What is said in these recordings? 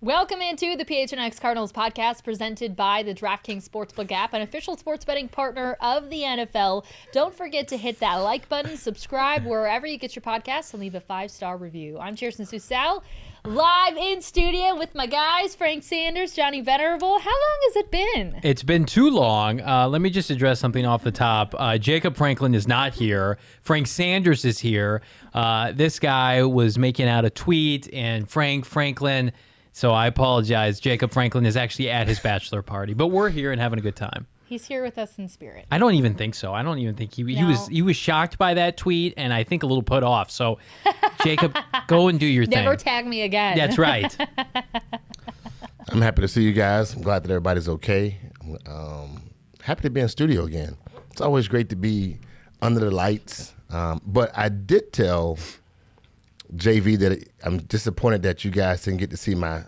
Welcome into the PHNX Cardinals podcast presented by the DraftKings Sportsbook app, an official sports betting partner of the NFL. Don't forget to hit that like button, subscribe wherever you get your podcasts, and leave a 5-star review. I'm Chierstin Susel, live in studio with my guys, Frank Sanders, Johnny Venerable. How long has it been? It's been too long. Let me just address something off the top. Jacob Franklin is not here. Frank Sanders is here. This guy was making out a tweet, and Franklin... So I apologize. Jacob Franklin is actually at his bachelor party, but we're here and having a good time. He's here with us in spirit. I don't even think so. I don't even think he was shocked by that tweet, and I think a little put off. So, Jacob, go and do your thing. Never tag me again. That's right. I'm happy to see you guys. I'm glad that everybody's okay. Happy to be in studio again. It's always great to be under the lights. But I did tell JV that I'm disappointed that you guys didn't get to see my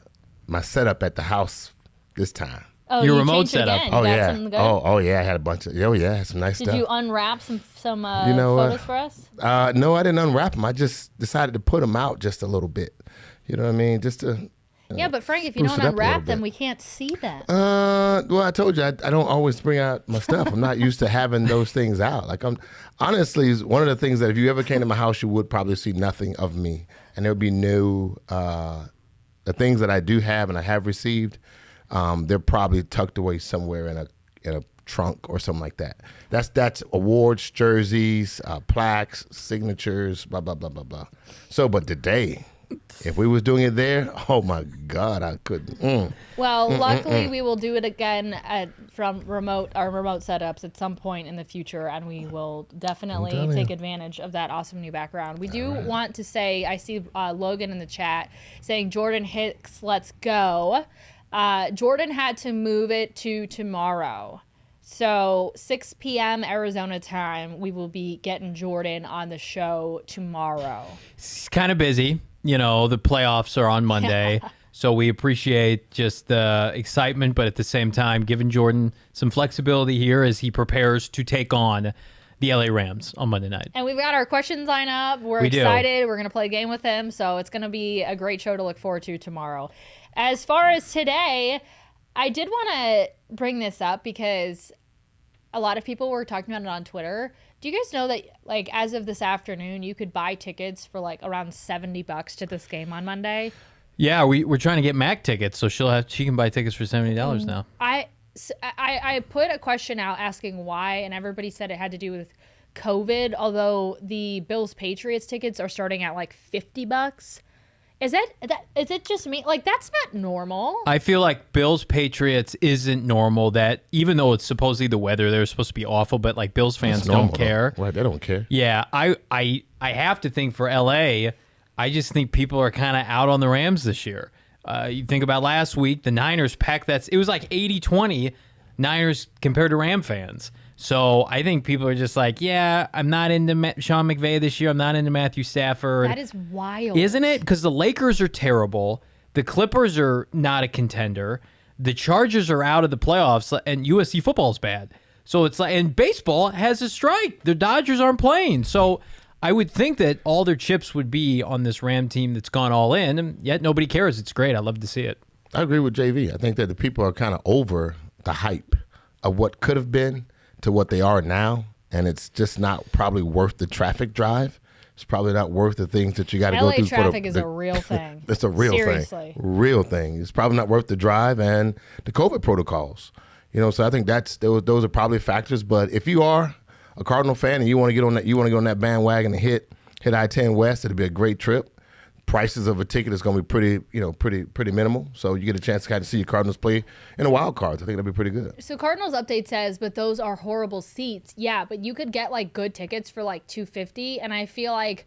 setup at the house this time. Oh, your you remote changed setup. Again. Oh You got yeah. something good? Oh yeah. I had a bunch of. Oh yeah. Some nice stuff. Did you unwrap some photos for us? No, I didn't unwrap them. I just decided to put them out just a little bit. You know what I mean? Just to. Yeah, but Frank, if you don't unwrap them, we can't see them. Well, I told you I don't always bring out my stuff. I'm not used to having those things out. Like honestly, one of the things that if you ever came to my house, you would probably see nothing of me, and there would be no the things that I do have and I have received. They're probably tucked away somewhere in a trunk or something like that. That's awards, jerseys, plaques, signatures, blah blah blah blah blah. So, but today, if we was doing it there, oh my God, I couldn't. Well, luckily we will do it again from our remote setups at some point in the future, and we will definitely take advantage of that awesome new background. We do want to say, I see Logan in the chat saying Jordan Hicks, let's go. Jordan had to move it to tomorrow. So 6 p.m. Arizona time, we will be getting Jordan on the show tomorrow. It's kind of busy. You know, the playoffs are on Monday, so we appreciate just the excitement, but at the same time, giving Jordan some flexibility here as he prepares to take on the LA Rams on Monday night. And we've got our questions lined up. We're excited. We're going to play a game with him, so it's going to be a great show to look forward to tomorrow. As far as today, I did want to bring this up because a lot of people were talking about it on Twitter. Do you guys know that, like, as of this afternoon, you could buy tickets for, like, around $70 to this game on Monday? Yeah, we're trying to get Mac tickets, so she can buy tickets for $70 now. I put a question out asking why, and everybody said it had to do with COVID, although the Bills-Patriots tickets are starting at, like, $50. Is it just me? Like, that's not normal. I feel like Bills Patriots isn't normal. That even though it's supposedly the weather, they're supposed to be awful, but like Bills fans don't care. Well, they don't care. Yeah, I have to think for LA, I just think people are kind of out on the Rams this year. You think about last week, the Niners packed it was like 80-20 Niners compared to Ram fans. So I think people are just like, yeah, I'm not into Sean McVay this year. I'm not into Matthew Stafford. That is wild. Isn't it? Because the Lakers are terrible. The Clippers are not a contender. The Chargers are out of the playoffs, and USC football is bad. So it's like, and baseball has a strike. The Dodgers aren't playing. So I would think that all their chips would be on this Ram team that's gone all in, and yet nobody cares. It's great. I love to see it. I agree with JV. I think that the people are kind of over the hype of what could have been to what they are now, and it's just not probably worth the traffic drive. It's probably not worth the things that you got to go through. LA traffic is a real thing. It's a real Seriously. thing. Real thing. It's probably not worth the drive and the COVID protocols. You know, so I think those are probably factors. But if you are a Cardinal fan and you want to get on that bandwagon and hit I-10 West, it'll be a great trip. Prices of a ticket is going to be pretty minimal. So you get a chance to kind of see your Cardinals play in the wild cards. I think that'd be pretty good. So Cardinals update says, but those are horrible seats. Yeah, but you could get like good tickets for like $250, and I feel like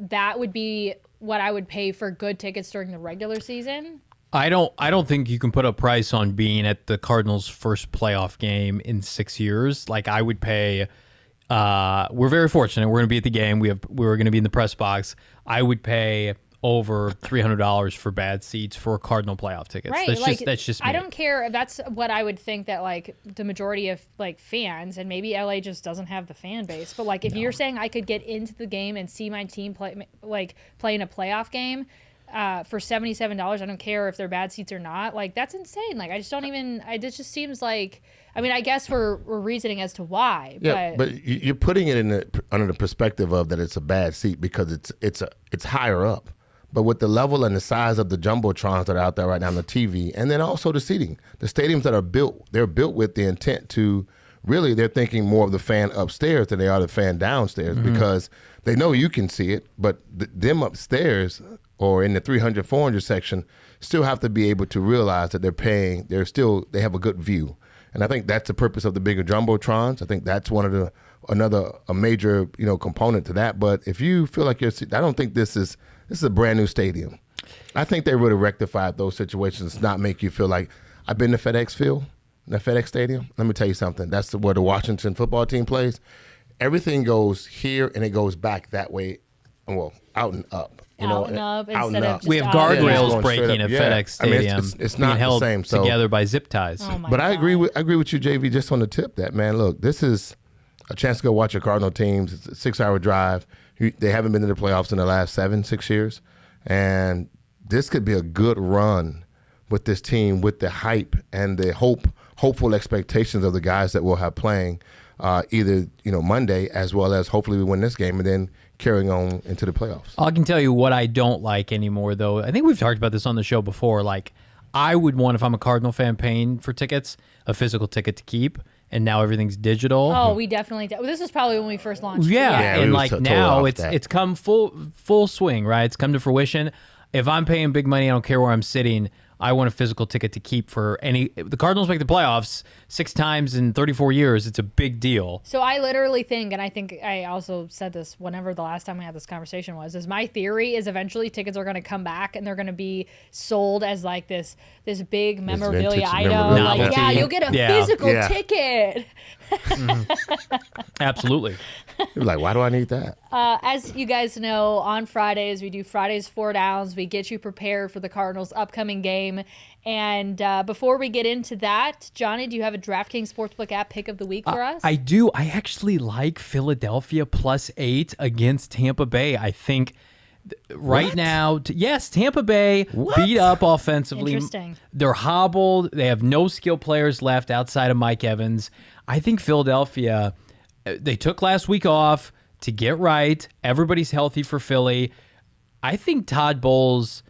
that would be what I would pay for good tickets during the regular season. I don't think you can put a price on being at the Cardinals' first playoff game in 6 years. Like I would pay. We're very fortunate. We're going to be at the game. We're going to be in the press box. I would pay over $300 for bad seats for Cardinal playoff tickets. Right. That's just me. I don't care. That's what I would think that like the majority of like fans, and maybe LA just doesn't have the fan base, but like if you're saying I could get into the game and see my team play in a playoff game, for $77. I don't care if they're bad seats or not. Like, that's insane. Like, I just don't even. It just seems like. I mean, I guess we're reasoning as to why. Yeah, but you're putting it under the perspective of that it's a bad seat because it's higher up. But with the level and the size of the jumbotrons that are out there right now on the TV, and then also the seating, the stadiums that are built, they're built with the intent to really, they're thinking more of the fan upstairs than they are the fan downstairs because they know you can see it, but them upstairs or in the 300, 400 section still have to be able to realize that they have a good view. And I think that's the purpose of the bigger jumbotrons. I think that's a major component to that. But if you feel like I don't think this is a brand new stadium. I think they would have rectified those situations, not make you feel like I've been to FedEx Field, the FedEx Stadium. Let me tell you something. That's where the Washington football team plays. Everything goes here and it goes back that way, well, out and up. Out and up instead of just we have out. guardrails breaking at FedEx Stadium. I mean, it's not held the same. So, together by zip ties. Oh my but God. I agree with you, JV, just on the tip that, man, look, this is a chance to go watch your Cardinal teams. It's a 6-hour drive. They haven't been to the playoffs in the last 6 years. And this could be a good run with this team, with the hype and the hopeful expectations of the guys that we'll have playing either Monday, as well as hopefully we win this game and then carrying on into the playoffs. I can tell you what I don't like anymore, though. I think we've talked about this on the show before. Like, I would want, if I'm a Cardinal fan paying for tickets, a physical ticket to keep. And now everything's digital. Oh, we definitely. This was probably when we first launched. Yeah, and like now it's come full swing, right? It's come to fruition. If I'm paying big money, I don't care where I'm sitting. I want a physical ticket to keep for any. The Cardinals make the playoffs 6 times in 34 years. It's a big deal. So I literally think, and I think I also said this whenever the last time we had this conversation is my theory is eventually tickets are going to come back and they're going to be sold as like this big memorabilia item. Like, yeah, you'll get a physical ticket. Absolutely. You're like, why do I need that? As you guys know, on Fridays, we do Fridays 4 Downs. We get you prepared for the Cardinals' upcoming game. And before we get into that, Johnny, do you have a DraftKings Sportsbook app pick of the week for us? I do. I actually like Philadelphia +8 against Tampa Bay. I think now, yes, Tampa Bay beat up offensively. Interesting. They're hobbled. They have no skill players left outside of Mike Evans. I think Philadelphia, they took last week off to get right. Everybody's healthy for Philly. I think Todd Bowles,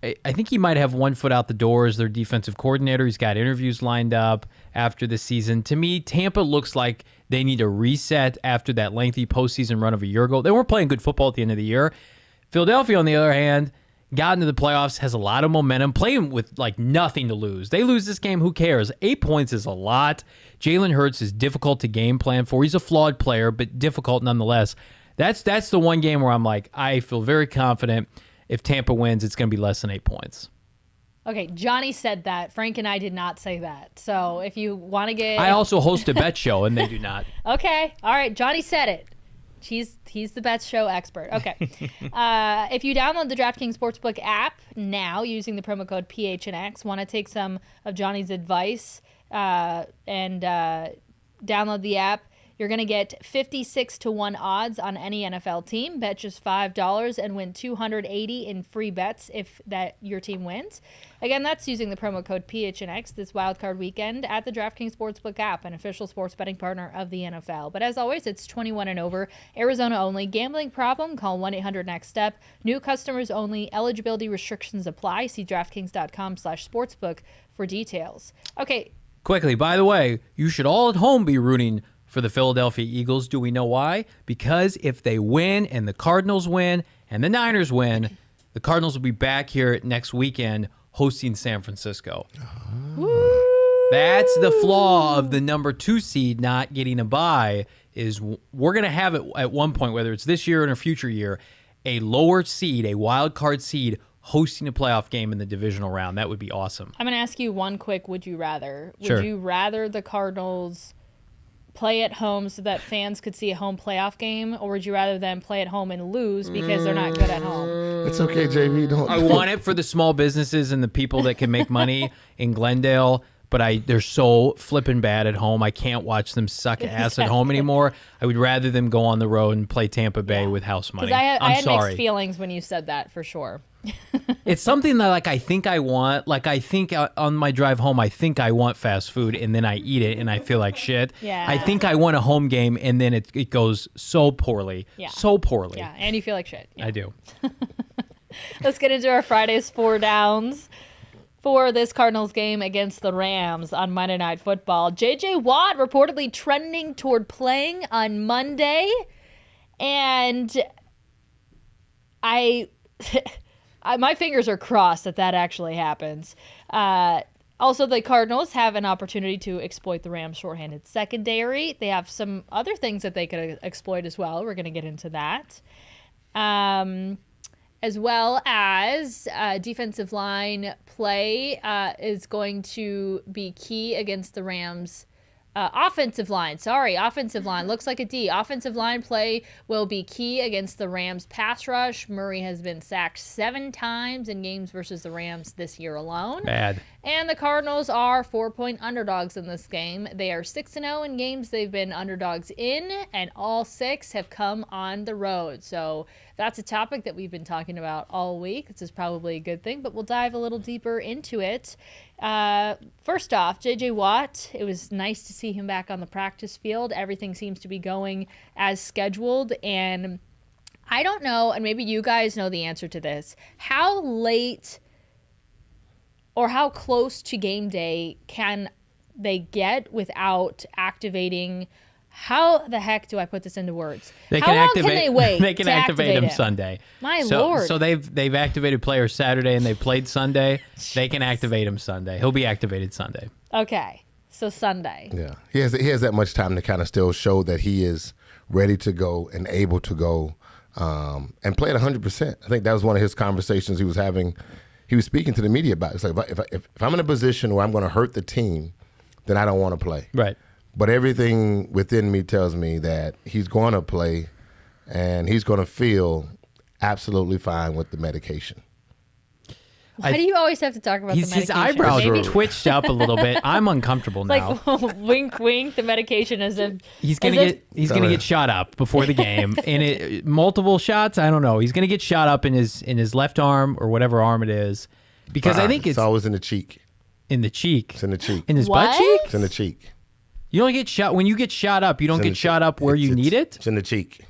I think he might have one foot out the door as their defensive coordinator. He's got interviews lined up after the season. To me, Tampa looks like they need a reset after that lengthy postseason run of a year ago. They weren't playing good football at the end of the year. Philadelphia, on the other hand, got into the playoffs, has a lot of momentum, playing with like nothing to lose. They lose this game, who cares? 8 points is a lot. Jalen Hurts is difficult to game plan for. He's a flawed player, but difficult nonetheless. That's the one game where I'm like, I feel very confident if Tampa wins, it's going to be less than 8 points. Okay, Johnny said that. Frank and I did not say that. So if you want to get... I also host a bet show, and they do not. Okay, all right. Johnny said it. He's the bet show expert. Okay. If you download the DraftKings Sportsbook app now using the promo code PHNX, want to take some of Johnny's advice and download the app, you're going to get 56-1 odds on any NFL team. Bet just $5 and win $280 in free bets if your team wins. Again, that's using the promo code PHNX this wildcard weekend at the DraftKings Sportsbook app, an official sports betting partner of the NFL. But as always, it's 21 and over, Arizona only. Gambling problem? Call 1-800-NEXT-STEP. New customers only. Eligibility restrictions apply. See DraftKings.com/sportsbook for details. Okay. Quickly, by the way, you should all at home be rooting for the Philadelphia Eagles. Do we know why? Because if they win and the Cardinals win and the Niners win, the Cardinals will be back here next weekend hosting San Francisco. That's the flaw of the number 2 seed not getting a bye, is we're going to have it at one point, whether it's this year or in a future year, a lower seed, a wild card seed, hosting a playoff game in the divisional round. That would be awesome. I'm going to ask you one quick would you rather. Sure. Would you rather the Cardinals play at home so that fans could see a home playoff game, or would you rather them play at home and lose because they're not good at home? It's okay, JV. Don't. I want it for the small businesses and the people that can make money in Glendale, but they're so flipping bad at home. I can't watch them suck ass at home anymore. I would rather them go on the road and play Tampa Bay with house money. Because I had sorry. mixed feelings when you said that, for sure. It's something that like I think I want. Like I think on my drive home, I think I want fast food, and then I eat it, and I feel like shit. Yeah. I think I want a home game, and then it goes so poorly. Yeah. So poorly. Yeah, and you feel like shit. Yeah. I do. Let's get into our Friday's 4 downs for this Cardinals game against the Rams on Monday Night Football. J.J. Watt reportedly trending toward playing on Monday, and my fingers are crossed that actually happens. Also, the Cardinals have an opportunity to exploit the Rams' shorthanded secondary. They have some other things that they could exploit as well. We're going to get into that. As well as defensive line play is going to be key against the Rams' offensive line. Looks like a D. Offensive line play will be key against the Rams' pass rush. Murray has been sacked 7 times in games versus the Rams this year alone. Bad. And the Cardinals are 4-point underdogs in this game. They are 6-0 in games they've been underdogs in, and all 6 have come on the road. So that's a topic that we've been talking about all week. This is probably a good thing, but we'll dive a little deeper into it. First off, J.J. Watt, it was nice to see him back on the practice field. Everything seems to be going as scheduled, and I don't know, and maybe you guys know the answer to this, how late or how close to game day can they get without activating? How the heck do I put this into words? How long can they wait? They can activate him Sunday. My Lord. So they've activated players Saturday and they played Sunday. They can activate him Sunday. He'll be activated Sunday. Okay, so Sunday. Yeah, he has that much time to kind of still show that he is ready to go and able to go and play at 100%. I think that was one of his conversations he was having. He was speaking to the media about it. It's like, if I'm in a position where I'm going to hurt the team, then I don't want to play. Right. But everything within me tells me that he's going to play and he's going to feel absolutely fine with the medication. Why do you always have to talk about the medication? His eyebrows are twitched up a little bit. I'm uncomfortable now. Like wink, wink. The medication as if he's gonna get shot up before the game, and multiple shots. I don't know. He's gonna get shot up in his left arm or whatever arm it is, because I think it's always in the cheek. In the cheek. It's in the cheek. In his What? butt cheek. It's in the cheek. You don't get shot when you get shot up. You don't get shot up where you need it. It's in the cheek.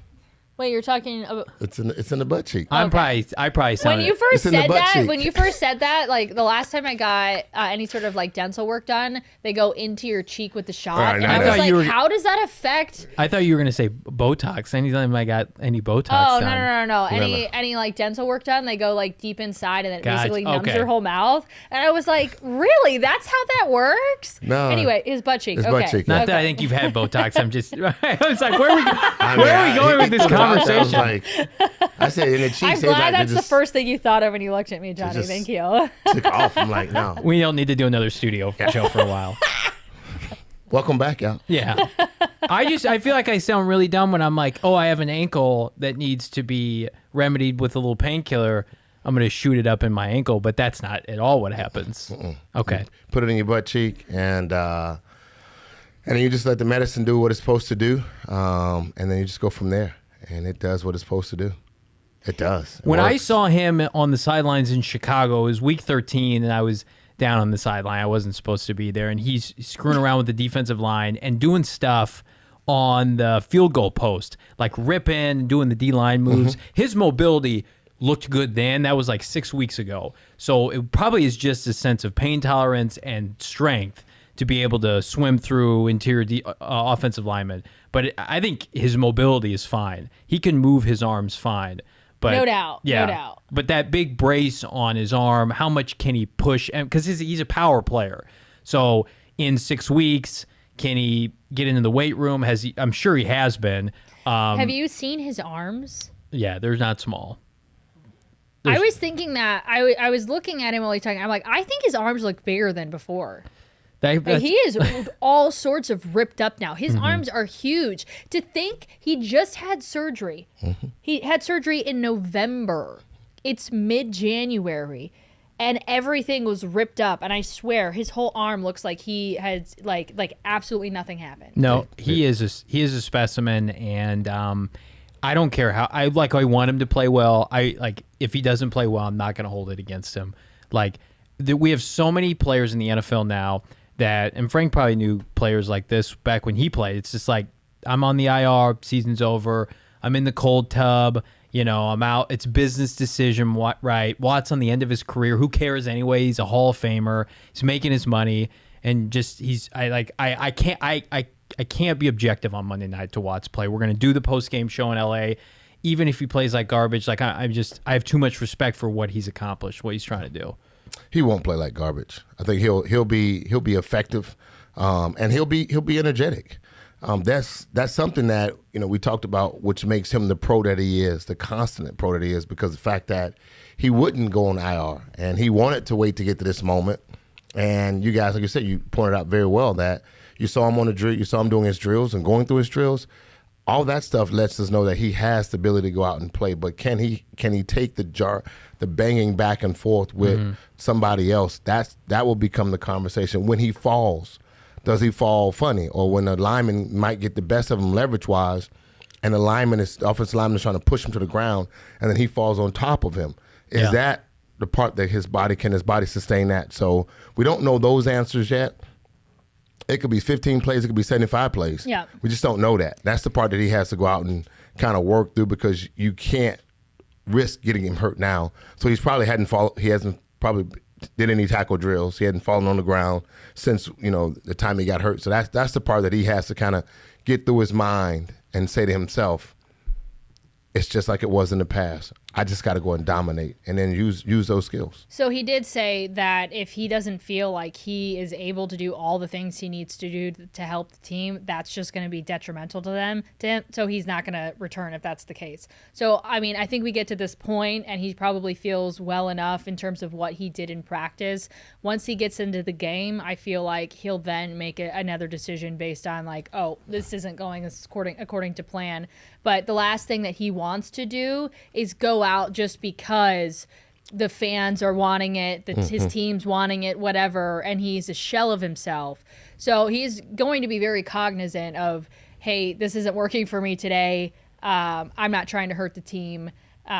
Wait, you're talking about... It's in the butt cheek. I probably sounded... When you first It's in the said butt that, cheek. when you first said that, like the last time I got any sort of like dental work done, they go into your cheek with the shot, Right, and I I thought was like, you were- how does that affect? I thought you were gonna say Botox. Anytime I got any Botox Oh done. no! Any like dental work done, they go like deep inside, and it Gotcha. basically numbs Okay. your whole mouth. And I was like, really? That's how that works? No. Anyway, his butt cheek. His Okay. butt cheek, Not yeah. that I think you've had Botox. I'm just... I was like, where are we going with this conversation? I said in the cheek. I'm glad that's the first thing you thought of when you looked at me, Johnny. just- Thank you. Took off. I'm like, no. We don't need to do another studio show for a while. Welcome back, y'all. Yeah. I feel like I sound really dumb when I'm like, oh, I have an ankle that needs to be remedied with a little painkiller. I'm going to shoot it up in my ankle, but that's not at all what happens. Okay. Put it in your butt cheek, and then you just let the medicine do what it's supposed to do, and then you just go from there, and it does what it's supposed to do. It does. It When I works. saw him on the sidelines in Chicago, it was week 13, and I was down on the sideline. I wasn't supposed to be there, and he's screwing around with the defensive line and doing stuff on the field goal post, like ripping, doing the D-line moves. His mobility looked good then. That was like 6 weeks ago. So it probably is just a sense of pain tolerance and strength to be able to swim through interior offensive linemen. But I think his mobility is fine. He can move his arms fine. But No doubt, no yeah, doubt. But that big brace on his arm, how much can he push? Because he's a power player. So in 6 weeks, can he get into the weight room? I'm sure he has been. Have you seen his arms? Yeah, they're not small. I was thinking that. I was looking at him while he's talking. I'm like, I think his arms look bigger than before. Like, he is all sorts of ripped up now. His arms are huge. To think he just had surgery. He had surgery in November. It's mid-January. And everything was ripped up. And I swear, his whole arm looks like he had like absolutely nothing happened. No, he is a specimen, and I don't care how I want him to play well. If he doesn't play well, I'm not going to hold it against him. We have so many players in the NFL now and Frank probably knew players like this back when he played. It's just like, I'm on the IR, season's over, I'm in the cold tub, I'm out. It's business decision, right? Watt's on the end of his career. Who cares anyway? He's a Hall of Famer. He's making his money, and I can't be objective on Monday night to Watt's play. We're gonna do the post game show in LA, even if he plays like garbage. I have too much respect for what he's accomplished, what he's trying to do. He won't play like garbage. I think he'll be effective, and he'll be energetic. That's something that we talked about, which makes him the pro that he is, the constant pro that he is, because the fact that he wouldn't go on IR and he wanted to wait to get to this moment. And you guys, like you said, you pointed out very well that you saw him on the drill, you saw him doing his drills and going through his drills. All that stuff lets us know that he has the ability to go out and play, but can he take the banging back and forth with somebody else? That will become the conversation. When he falls, does he fall funny? Or when the lineman might get the best of him leverage-wise, and the offensive lineman is trying to push him to the ground, and then he falls on top of him. Is that the part that his body sustain that? So we don't know those answers yet. It could be 15 plays. It could be 75 plays. Yeah. We just don't know that. That's the part that he has to go out and kind of work through, because you can't risk getting him hurt now. So he hasn't probably did any tackle drills. He hadn't fallen on the ground since, the time he got hurt. So that's the part that he has to kind of get through his mind and say to himself, it's just like it was in the past. I just got to go and dominate and then use those skills. So he did say that if he doesn't feel like he is able to do all the things he needs to do to help the team, that's just going to be detrimental to him. So he's not going to return if that's the case. So, I think we get to this point and he probably feels well enough in terms of what he did in practice. Once he gets into the game, I feel like he'll then make another decision based on this isn't going according to plan. But the last thing that he wants to do is go out just because the fans are wanting it, his team's wanting it, whatever, and he's a shell of himself. So he's going to be very cognizant of, hey, this isn't working for me today. I'm not trying to hurt the team.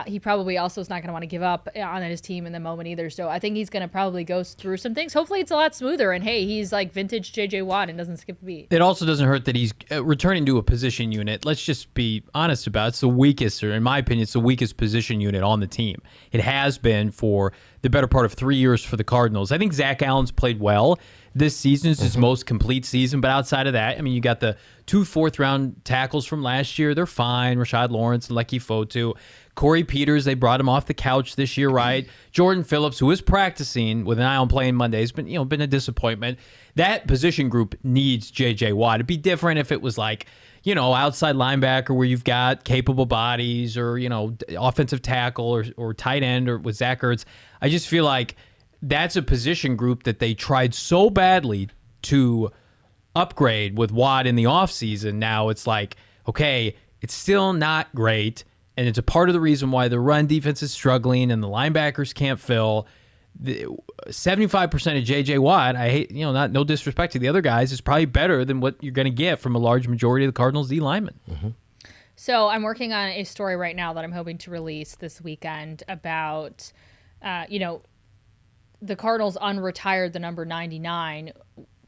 He probably also is not going to want to give up on his team in the moment either. So I think he's going to probably go through some things. Hopefully it's a lot smoother. And, hey, he's like vintage J.J. Watt and doesn't skip a beat. It also doesn't hurt that he's returning to a position unit. Let's just be honest about it. It's the weakest, or in my opinion, it's the weakest position unit on the team. It has been for the better part of 3 years for the Cardinals. I think Zach Allen's played well. This season is his most complete season, but outside of that, you got the 2 fourth-round tackles from last year. They're fine. Rashad Lawrence and Lecky Fotu. Corey Peters, they brought him off the couch this year, right? Jordan Phillips, who is practicing with an eye on playing Monday, has been a disappointment. That position group needs J.J. Watt. It'd be different if it was outside linebacker where you've got capable bodies, or, offensive tackle or tight end, or with Zach Ertz. I just feel like that's a position group that they tried so badly to upgrade with Watt in the offseason. Now it's okay, it's still not great, and it's a part of the reason why the run defense is struggling and the linebackers can't fill. 75% of J.J. Watt, I hate, no disrespect to the other guys, is probably better than what you're going to get from a large majority of the Cardinals D linemen. So I'm working on a story right now that I'm hoping to release this weekend about, the Cardinals unretired the number 99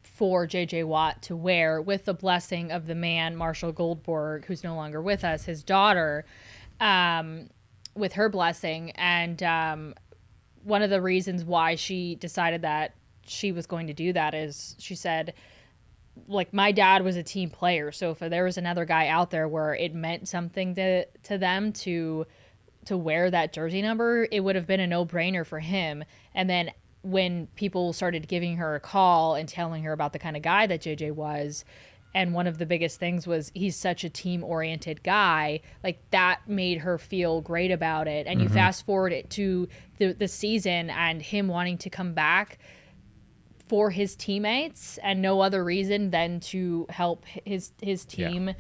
for J.J. Watt to wear with the blessing of the man, Marshall Goldberg, who's no longer with us, his daughter, with her blessing. And one of the reasons why she decided that she was going to do that is she said, my dad was a team player. So if there was another guy out there where it meant something to them to wear that jersey number, it would have been a no-brainer for him. And then when people started giving her a call and telling her about the kind of guy that JJ was, and one of the biggest things was he's such a team-oriented guy, that made her feel great about it. And you fast forward it to the season and him wanting to come back for his teammates and no other reason than to help his team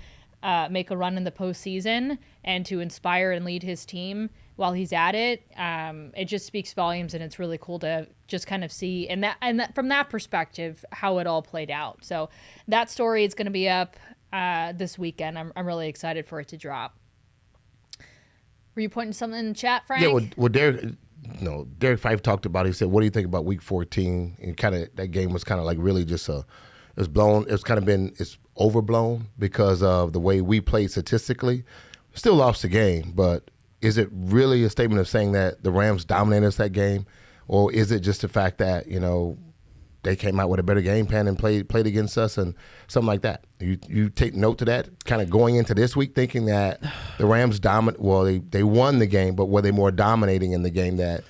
make a run in the postseason and to inspire and lead his team while he's at it. It just speaks volumes, and it's really cool to just kind of see and from that perspective how it all played out. So that story is going to be up this weekend. I'm really excited for it to drop. Were you pointing something in the chat, Frank? Yeah, well Derek Fife talked about it. He said, what do you think about week 14? And kind of that game was kind of like really just it's blown. It's overblown because of the way we played statistically. Still lost the game, but is it really a statement of saying that the Rams dominated us that game? Or is it just the fact that, they came out with a better game plan and played against us and something like that? You take note to that, kind of going into this week thinking that the Rams they won the game, but were they more dominating in the game that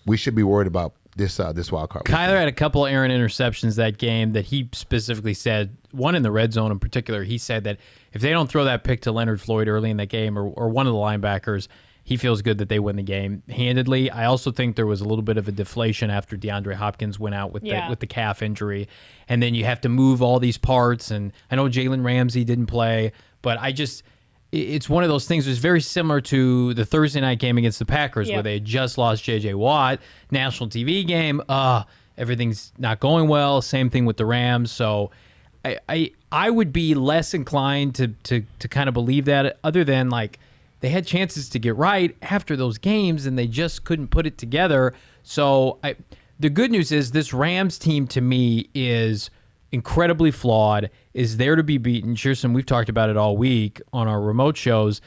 we should be worried about this wild card weekend? Kyler had a couple of errant interceptions that game that he specifically said, one in the red zone in particular, he said that if they don't throw that pick to Leonard Floyd early in the game or one of the linebackers, he feels good that they win the game handedly. I also think there was a little bit of a deflation after DeAndre Hopkins went out with the calf injury. And then you have to move all these parts. And I know Jalen Ramsey didn't play, but it's one of those things that's very similar to the Thursday night game against the Packers where they had just lost J.J. Watt, national TV game. Everything's not going well. Same thing with the Rams. So I would be less inclined to kind of believe that, other than like they had chances to get right after those games and they just couldn't put it together. So the good news is this Rams team to me is incredibly flawed, is there to be beaten. Chierstin, we've talked about it all week on our remote shows.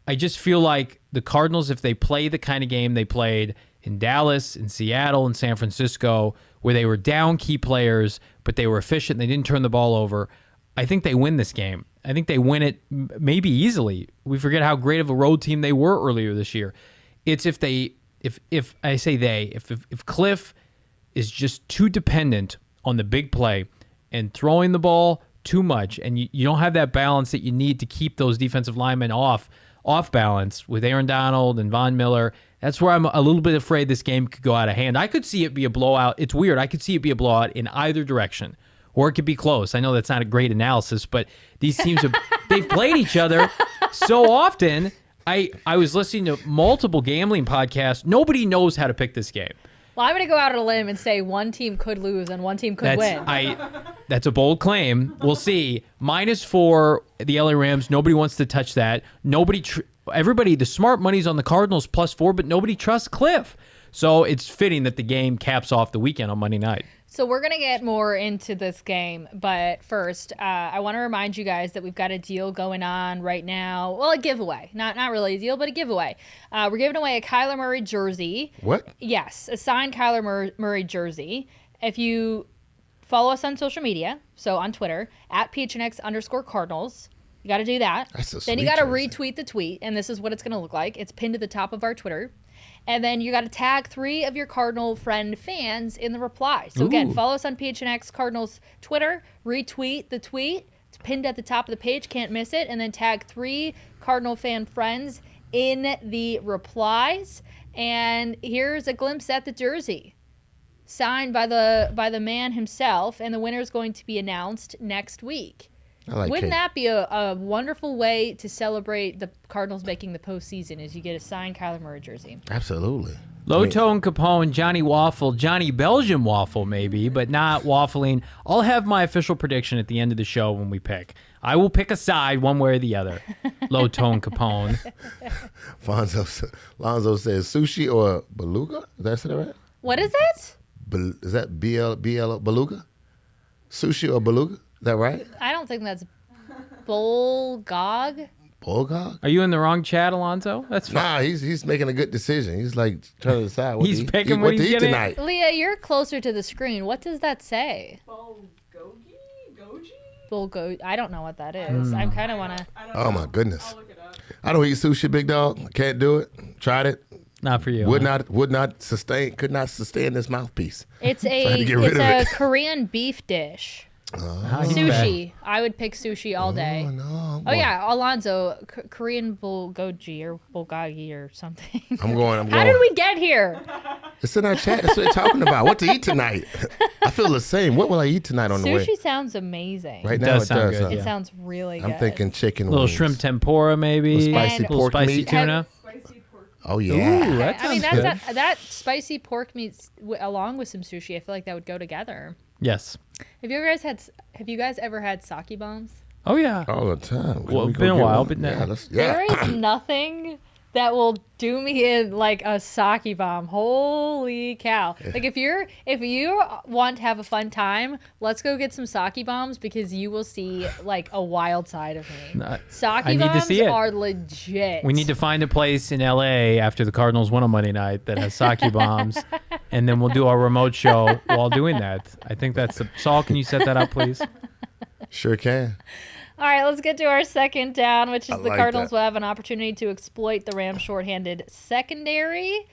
I just feel like the Cardinals, if they play the kind of game they played in Dallas, in Seattle, in San Francisco, where they were down key players, but they were efficient, they didn't turn the ball over, I think they win this game. I think they win it maybe easily. We forget how great of a road team they were earlier this year. It's if Cliff is just too dependent on the big play and throwing the ball too much, and you don't have that balance that you need to keep those defensive linemen off balance with Aaron Donald and Von Miller. That's where I'm a little bit afraid this game could go out of hand. I could see it be a blowout. It's weird. I could see it be a blowout in either direction, or it could be close. I know that's not a great analysis, but these teams they've played each other so often. I was listening to multiple gambling podcasts. Nobody knows how to pick this game. Well, I'm going to go out on a limb and say one team could lose and one team could win. That's a bold claim. We'll see. -4, the LA Rams. Nobody wants to touch that. Everybody, the smart money's on the Cardinals +4, but nobody trusts Cliff. So it's fitting that the game caps off the weekend on Monday night. So we're going to get more into this game, but first, I want to remind you guys that we've got a deal going on right now. Well, a giveaway. Not really a deal, but a giveaway. We're giving away a Kyler Murray jersey. What? Yes, a signed Kyler Murray jersey. If you follow us on social media, so on Twitter, @PHNX_Cardinals, you got to do that. Then you got to retweet the tweet, and this is what it's going to look like. It's pinned to the top of our Twitter. And then you got to tag 3 of your Cardinal friend fans in the reply. So again, follow us on PHNX Cardinals Twitter, retweet the tweet. It's pinned at the top of the page, can't miss it. And then tag 3 Cardinal fan friends in the replies. And here's a glimpse at the jersey, signed by the man himself. And the winner is going to be announced next week. Wouldn't that be a wonderful way to celebrate the Cardinals making the postseason, is you get a signed Kyler Murray jersey? Absolutely. Low Tone Capone, Johnny Waffle, Johnny Belgian Waffle maybe, but not waffling. I'll have my official prediction at the end of the show when we pick. I will pick a side one way or the other. Low Tone Capone. Lonzo says sushi or beluga. Is that right? What is it? Is that BL beluga? Sushi or beluga? Is that right? I don't think that's Bulgog. Bulgog? Are you in the wrong chat, Alonzo? That's fine. Nah, he's making a good decision. He's like trying to decide what he's to picking what he's eat getting tonight. Leah, you're closer to the screen. What does that say? Bulgogi? I don't know what that is. I kind of want to. Oh my goodness! I don't eat sushi, big dog. Can't do it. Tried it. Not for you. Could not sustain this mouthpiece. It's a Korean beef dish. Sushi. I would pick sushi all day. Oh yeah, Alonzo, Korean bulgogi or bulgogi or something. I'm going. How did we get here? It's in our chat. That's what they're talking about. What to eat tonight? I feel the same. What will I eat tonight on the way? Sushi sounds amazing. Right now it does. Good, it sounds really good. I'm thinking chicken a little wings. shrimp tempura maybe. Spicy pork spicy meat. tuna. Oh yeah. Ooh, that sounds good. That spicy pork meat along with some sushi, I feel like that would go together. Yes. Have you guys ever had sake bombs? Oh yeah. All the time. Well, it's been a while, but yeah, no. There is nothing that will do me in like a sake bomb. Holy cow. Like if you want to have a fun time, let's go get some sake bombs because you will see like a wild side of me. Sake I need to bombs see it. are legit. We need to find a place in LA after the Cardinals win on Monday night that has sake bombs, and then we'll do our remote show while doing that. I think that's Saul, can you set that up, please? Sure can. All right, let's get to our second down, which is the like Cardinals that. will have an opportunity to exploit the Rams' shorthanded secondary.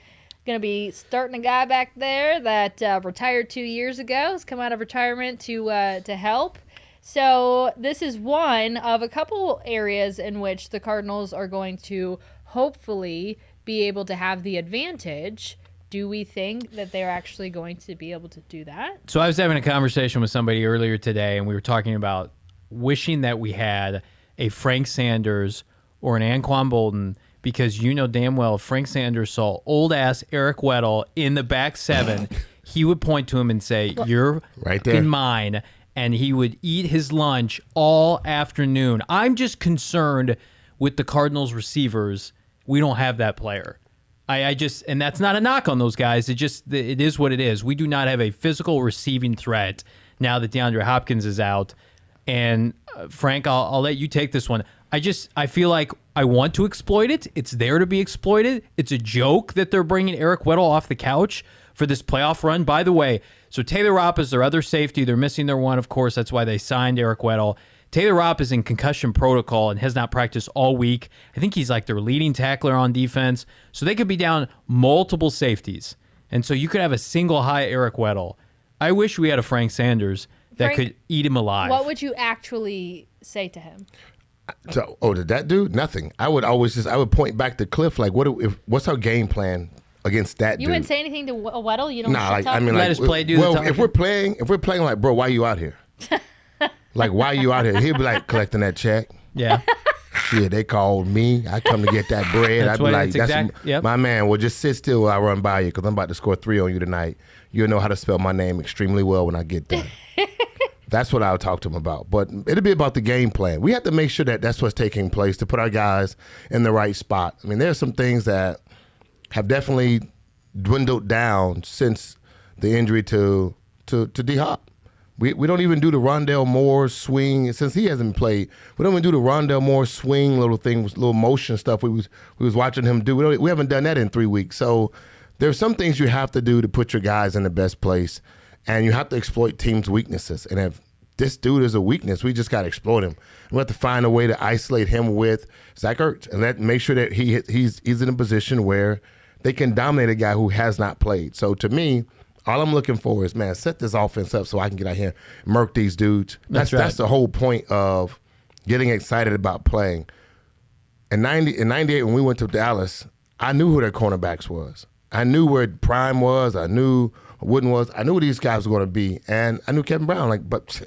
Going to be starting a guy back there that retired 2 years ago. Has come out of retirement to help. So this is one of a couple areas in which the Cardinals are going to hopefully be able to have the advantage. Do we think that they're actually going to be able to do that? So I was having a conversation with somebody earlier today, and we were talking about wishing that we had a Frank Sanders or an Anquan Bolden, because you know damn well if Frank Sanders saw old-ass Eric Weddle in the back seven, he would point to him and say, "You're Right there. fucking mine," and he would eat his lunch all afternoon. I'm just concerned with the Cardinals receivers. We don't have that player. I just, and that's not a knock on those guys. It is what it is. We do not have a physical receiving threat now that DeAndre Hopkins is out. And Frank, I'll let you take this one. I feel like I want to exploit it. It's there to be exploited. It's a joke that they're bringing Eric Weddle off the couch for this playoff run. By the way, so Taylor Rapp is their other safety. They're missing their one, of course. That's why they signed Eric Weddle. Taylor Rapp is in concussion protocol and has not practiced all week. I think he's like their leading tackler on defense. So they could be down multiple safeties. And so you could have a single high Eric Weddle. I wish we had a Frank Sanders that could eat him alive. What would you actually say to him? So, did that dude? Nothing. I would point back to Cliff, like, what's our game plan against that dude? You wouldn't say anything to Weddle? You don't Nah, shit like, I mean, Let like, us play, do the well, talking. if we're playing, like, bro, why you out here? Like, why you out here? He'll be like collecting that check. Yeah. Shit, they called me. I come to get that bread. That's I'd be what like, it's that's exact- yep. my man. Well, just sit still while I run by you because I'm about to score 3 on you tonight. You'll know how to spell my name extremely well when I get there. That's what I'll talk to him about. But it'll be about the game plan. We have to make sure that that's what's taking place to put our guys in the right spot. I mean, there's some things that have definitely dwindled down since the injury to D-Hop. We don't even do the Rondell Moore swing since he hasn't played. We don't even do the Rondell Moore swing little things, little motion stuff we was watching him do. We haven't done that in 3 weeks. So there's some things you have to do to put your guys in the best place, and you have to exploit teams' weaknesses. And if this dude is a weakness, we just got to exploit him. We have to find a way to isolate him with Zach Ertz and make sure that he's in a position where they can dominate a guy who has not played. So to me, all I'm looking for is, man, set this offense up so I can get out here and murk these dudes. That's right. That's the whole point of getting excited about playing. In 98, when we went to Dallas, I knew who their cornerbacks was. I knew where Prime was. I knew Wooden was. I knew who these guys were going to be. And I knew Kevin Brown. Like, but,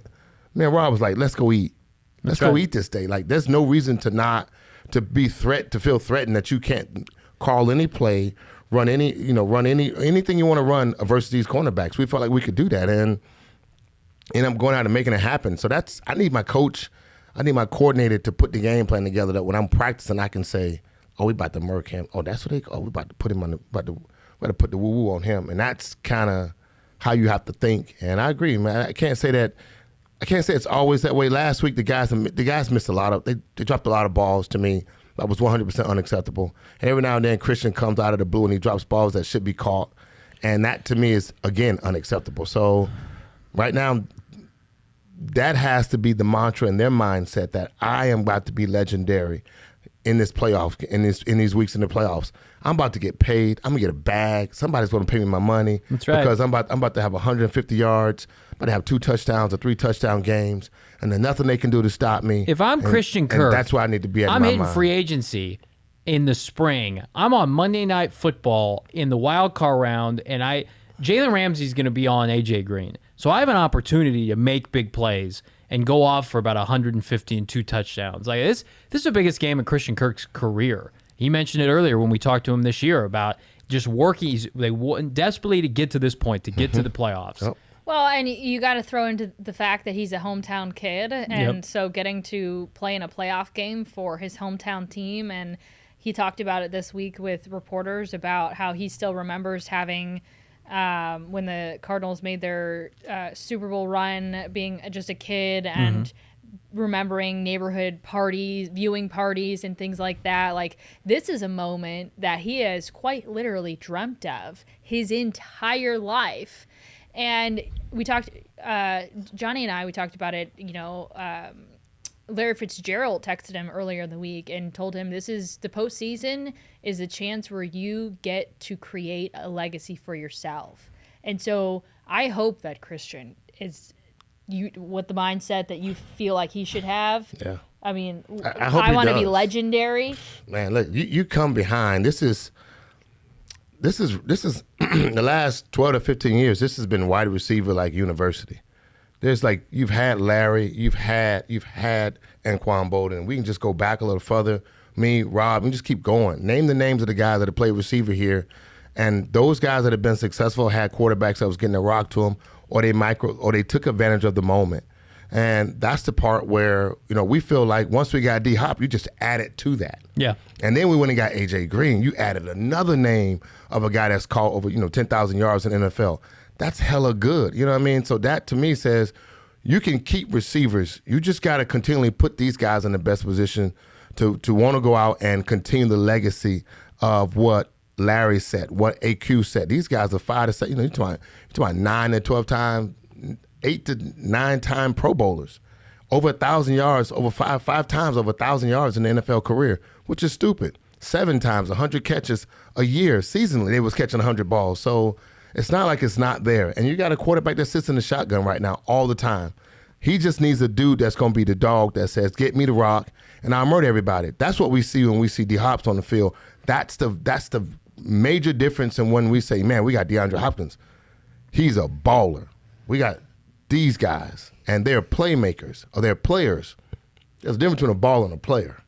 man, Rob was like, let's go eat. Let's go eat this day. Like, there's no reason to feel threatened that you can't call any play, run anything you want to run versus these cornerbacks. We felt like we could do that, and I'm going out and making it happen. So I need my coach, I need my coordinator to put the game plan together that when I'm practicing, I can say, "Oh, we about to murk him. Oh, that's what we about to put him on. We got to put the woo woo on him." And that's kind of how you have to think. And I agree, man. I can't say it's always that way. Last week, the guys missed a lot of. They dropped a lot of balls to me. That was 100% unacceptable. And every now and then, Christian comes out of the blue and he drops balls that should be caught. And that, to me, is, again, unacceptable. So right now, that has to be the mantra in their mindset that I am about to be legendary in this playoff, in these weeks in the playoffs. I'm about to get paid. I'm going to get a bag. Somebody's going to pay me my money. That's right. Because I'm about to have 150 yards. I'm about to have 2 touchdowns or 3 touchdown games. And there's nothing they can do to stop me. If I'm Christian Kirk, and that's where I need to be at I'm in my hitting mind. free agency in the spring. I'm on Monday Night Football in the wild card round, and Jalen Ramsey's going to be on AJ Green. So I have an opportunity to make big plays and go off for about 150 and 2 touchdowns. Like this is the biggest game in Christian Kirk's career. He mentioned it earlier when we talked to him this year about just working. They want desperately to get to this point, to get to the playoffs. Yep. Well, and you got to throw into the fact that he's a hometown kid, and so getting to play in a playoff game for his hometown team, and He talked about it this week with reporters about how he still remembers having when the Cardinals made their Super Bowl run, being just a kid and remembering neighborhood parties, viewing parties and things like that. Like, this is a moment that he has quite literally dreamt of his entire life. And we talked, Johnny and we talked about it, Larry Fitzgerald texted him earlier in the week and told him this is the postseason is a chance where you get to create a legacy for yourself. And so I hope that Chierstin is what the mindset that you feel like he should have. Yeah. I mean, I want to be legendary. Man, look, you come behind. This is the last 12 to 15 years, this has been wide receiver like university. There's like, you've had Larry, you've had Anquan Bolden. We can just go back a little further. Me, Rob, and just keep going. Name the names of the guys that have played receiver here. And those guys that have been successful had quarterbacks that was getting a rock to them, or they took advantage of the moment. And that's the part where, we feel like once we got D-Hop, you just added to that. Yeah. And then we went and got A.J. Green. You added another name of a guy that's caught over, 10,000 yards in the NFL. That's hella good. You know what I mean? So that, to me, says you can keep receivers. You just got to continually put these guys in the best position to want to go out and continue the legacy of what Larry said, what AQ said. These guys are 5 to 7, you're talking about 9 to 12 times, 8 to 9 time Pro Bowlers, over 1,000 yards, over five times over 1,000 yards in the NFL career, which is stupid. 7 times, 100 catches a year. Seasonally, they was catching 100 balls. So it's not like it's not there. And you got a quarterback that sits in the shotgun right now all the time. He just needs a dude that's going to be the dog that says, get me the rock, and I'll murder everybody. That's what we see when we see D-Hops on the field. That's the major difference in when we say, man, we got DeAndre Hopkins. He's a baller. We got these guys, and they're playmakers, or they're players. There's a difference between a baller and a player.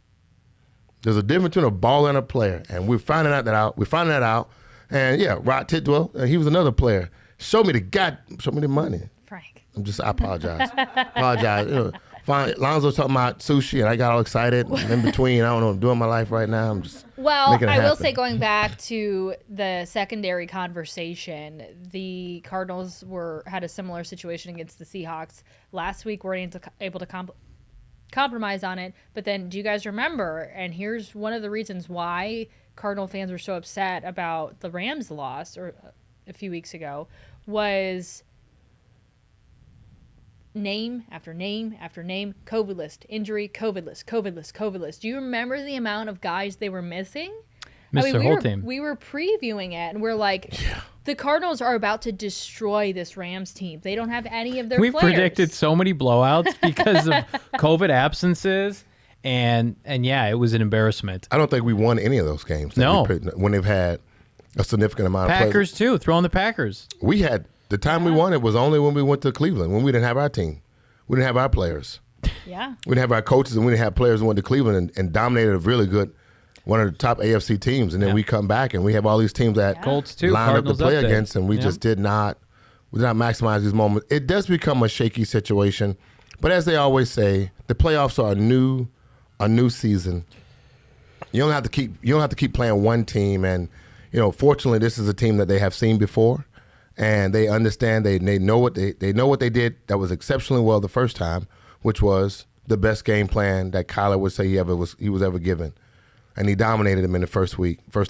There's a difference between a baller and a player, and we're finding that out. And yeah, Rod Tidwell, he was another player. Show me the money. Frank. I apologize. Fine. Lonzo's talking about sushi, and I got all excited. In between, I don't know what I'm doing in my life right now. I'm just making it happen. Will say, going back to the secondary conversation, the Cardinals had a similar situation against the Seahawks last week. Weren't able to compromise on it. But then, do you guys remember? And here's one of the reasons why Cardinal fans were so upset about the Rams loss a few weeks ago was name after name after name, COVID list, injury, COVID list. Do you remember the amount of guys they were missing? Missed their whole team. We were previewing it, and we're like, the Cardinals are about to destroy this Rams team. They don't have any of their players. We predicted so many blowouts because of COVID absences, and yeah, it was an embarrassment. I don't think we won any of those games. No. When they've had a significant amount of Packers, players. too. Throw in the Packers. We had... The time we won it was only when we went to Cleveland, when we didn't have our team. We didn't have our players. Yeah. We didn't have our coaches, and we didn't have players who went to Cleveland and dominated a really good, one of the top AFC teams. And then we come back, and we have all these teams that Colts too, line Cardinals up to play up there. against, and we just did not maximize these moments. It does become a shaky situation. But as they always say, the playoffs are a new season. You don't have to keep playing one team. And, fortunately, this is a team that they have seen before. And they understand, they know what they did that was exceptionally well the first time, which was the best game plan that Kyler would say he was ever given. And he dominated them in the first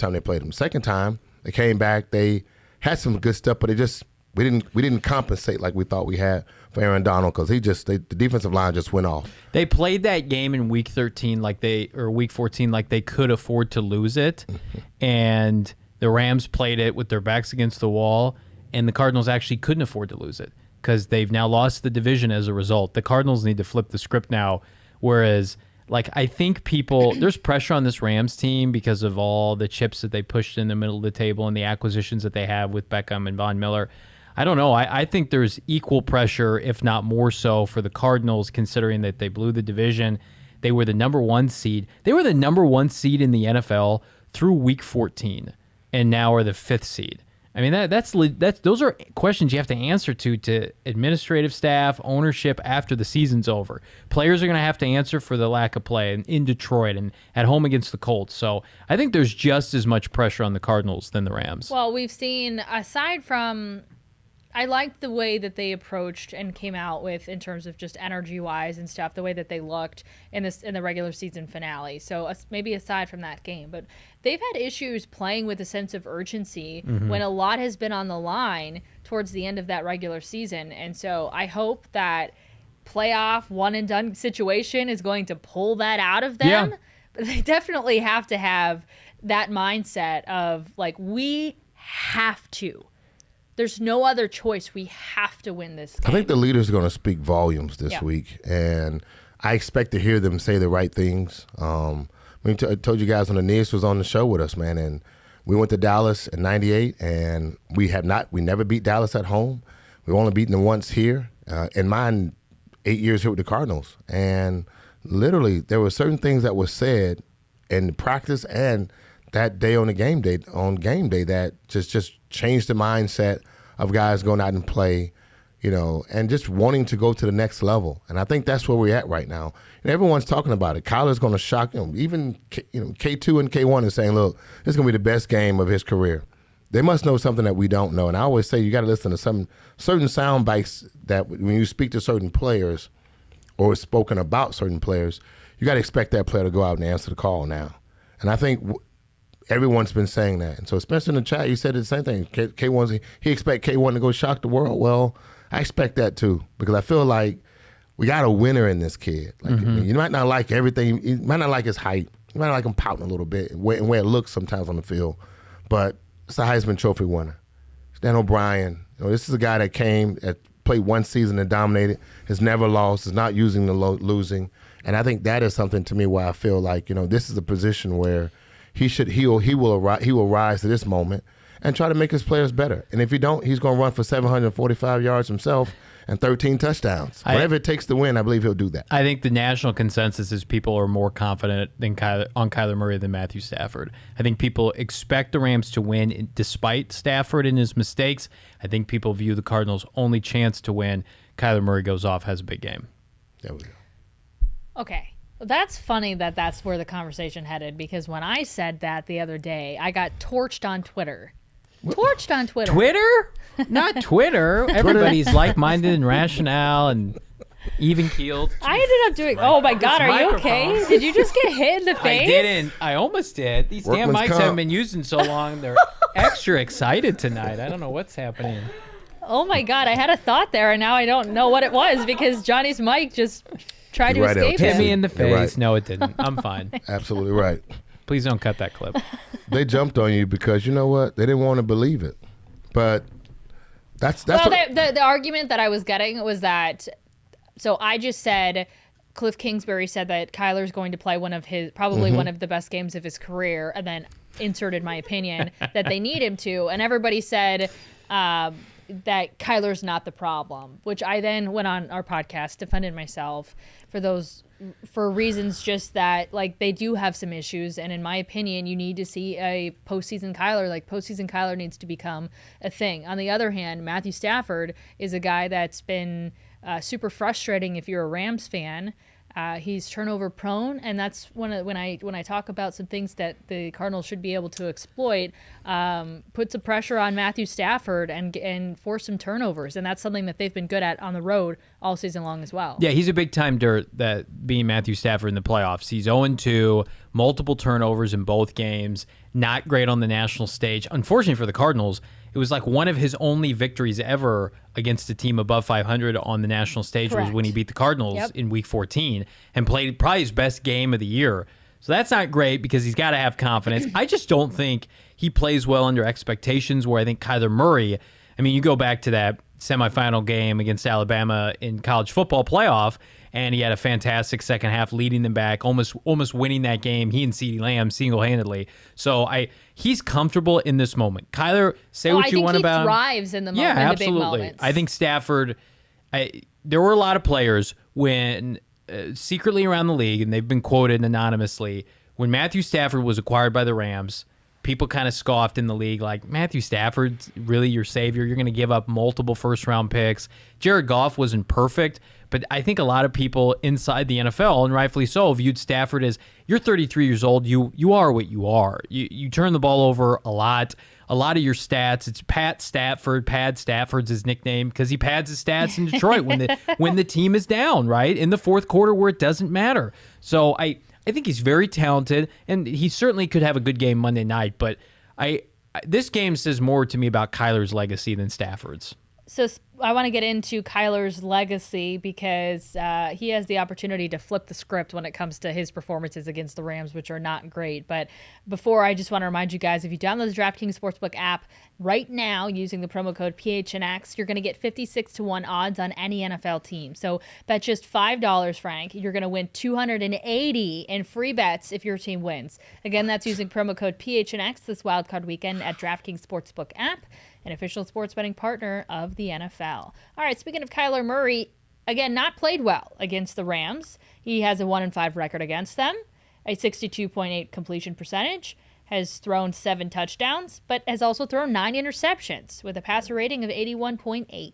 time they played him. Second time, they came back, they had some good stuff, but we didn't compensate like we thought we had for Aaron Donald, because the defensive line just went off. They played that game in week 13 week 14 like they could afford to lose it. And the Rams played it with their backs against the wall. And the Cardinals actually couldn't afford to lose it because they've now lost the division as a result. The Cardinals need to flip the script now, whereas, I think there's pressure on this Rams team because of all the chips that they pushed in the middle of the table and the acquisitions that they have with Beckham and Von Miller. I don't know. I think there's equal pressure, if not more so, for the Cardinals, considering that they blew the division. They were the number 1 seed. They were the number 1 seed in the NFL through week 14 and now are the 5th seed. I mean, that's those are questions you have to answer to administrative staff, ownership after the season's over. Players are going to have to answer for the lack of play in Detroit and at home against the Colts. So I think there's just as much pressure on the Cardinals than the Rams. Well, we've seen, aside from, I liked the way that they approached and came out with in terms of just energy-wise and stuff, the way that they looked in the regular season finale. So maybe aside from that game, but they've had issues playing with a sense of urgency when a lot has been on the line towards the end of that regular season. And so I hope that playoff one-and-done situation is going to pull that out of them. Yeah. But they definitely have to have that mindset of, like, we have to. There's no other choice. We have to win this game. I think the leaders are going to speak volumes this week, and I expect to hear them say the right things. I told you guys when Aeneas was on the show with us, man, and we went to Dallas in '98, and we never beat Dallas at home. We've only beaten them once here. In mine, 8 years here with the Cardinals, and literally there were certain things that were said in practice and that day on game day that just changed the mindset of guys going out and play, and just wanting to go to the next level. And I think that's where we're at right now. And everyone's talking about it. Kyler's going to shock them. Even K2 and K1 is saying, look, this is going to be the best game of his career. They must know something that we don't know. And I always say you got to listen to some certain sound bites that when you speak to certain players or spoken about certain players, you got to expect that player to go out and answer the call now. And I think everyone's been saying that. And so especially in the chat, you said the same thing. He expect K1 to go shock the world. Well, I expect that too, because I feel like we got a winner in this kid. Like, you might not like everything. You might not like his height. You might not like him pouting a little bit and where it looks sometimes on the field. But it's a Heisman Trophy winner. Dan O'Brien. This is a guy that played one season and dominated, has never lost, is not using the losing. And I think that is something to me where I feel like, this is a position where he will rise to this moment and try to make his players better. And if he don't, he's going to run for 745 yards himself and 13 touchdowns. Whatever it takes to win, I believe he'll do that. I think the national consensus is people are more confident on Kyler Murray than Matthew Stafford. I think people expect the Rams to win despite Stafford and his mistakes. I think people view the Cardinals' only chance to win. Kyler Murray goes off, has a big game. There we go. Okay. That's funny that's where the conversation headed, because when I said that the other day, I got torched on Twitter. Twitter? Not Twitter. Everybody's like-minded and rational and even-keeled. I ended up doing, oh my God, are you okay? Did you just get hit in the face? I didn't. I almost did. These damn mics haven't been used in so long. They're extra excited tonight. I don't know what's happening. Oh my God, I had a thought there, and now I don't know what it was, because Johnny's mic just tried to escape Hit him. me in the face. Right. No, it didn't. I'm fine. Absolutely right. Please don't cut that clip. They jumped on you because you know what? They didn't want to believe it. But that's well, the argument that I was getting was that, so I just said, Cliff Kingsbury said that Kyler's going to play one of the best games of his career, and then inserted my opinion that they need him to, and everybody said that Kyler's not the problem, which I then went on our podcast, defended myself for reasons just that, like, they do have some issues, and in my opinion, you need to see a postseason Kyler. Like, postseason Kyler needs to become a thing. On the other hand, Matthew Stafford is a guy that's been super frustrating if you're a Rams fan. He's turnover prone, and that's when I talk about some things that the Cardinals should be able to exploit, put some pressure on Matthew Stafford and force some turnovers, and that's something that they've been good at on the road all season long as well. Yeah, he's a big time dirt that being Matthew Stafford in the playoffs. He's 0-2, multiple turnovers in both games, not great on the national stage. Unfortunately for the Cardinals, it was like one of his only victories ever against a team above 500 on the national stage. Correct. Was when he beat the Cardinals in Week 14 and played probably his best game of the year. So that's not great because he's got to have confidence. I just don't think he plays well under expectations, where I think Kyler Murray, I mean, you go back to that semifinal game against Alabama in college football playoff, and he had a fantastic second half leading them back, almost winning that game, he and CeeDee Lamb single-handedly. So he's comfortable in this moment. Kyler, say what you want about him. I think he thrives in the moment, yeah, in absolutely. the big moments. I think Stafford, there were a lot of players when secretly around the league, and they've been quoted anonymously, when Matthew Stafford was acquired by the Rams, people kind of scoffed in the league, like, Matthew Stafford's really your savior. You're going to give up multiple first-round picks. Jared Goff wasn't perfect, but I think a lot of people inside the NFL, and rightfully so, viewed Stafford as, you're 33 years old. You are what you are. You turn the ball over a lot. A lot of your stats, it's Pat Stafford. Pad Stafford's his nickname because he pads his stats in Detroit when the team is down, right? In the fourth quarter where it doesn't matter. So I think he's very talented, and he certainly could have a good game Monday night. But this game says more to me about Kyler's legacy than Stafford's. So I want to get into Kyler's legacy because he has the opportunity to flip the script when it comes to his performances against the Rams, which are not great. But before, I just want to remind you guys, if you download the DraftKings Sportsbook app right now using the promo code PHNX, you're going to get 56-1 odds on any NFL team. So bet just $5, Frank. You're going to win $280 in free bets if your team wins. Again, that's using promo code PHNX this wildcard weekend at DraftKings Sportsbook app, an official sports betting partner of the NFL. All right, speaking of Kyler Murray, again, not played well against the Rams. He has a 1-5 record against them, a 62.8 completion percentage, has thrown 7 touchdowns, but has also thrown 9 interceptions with a passer rating of 81.8.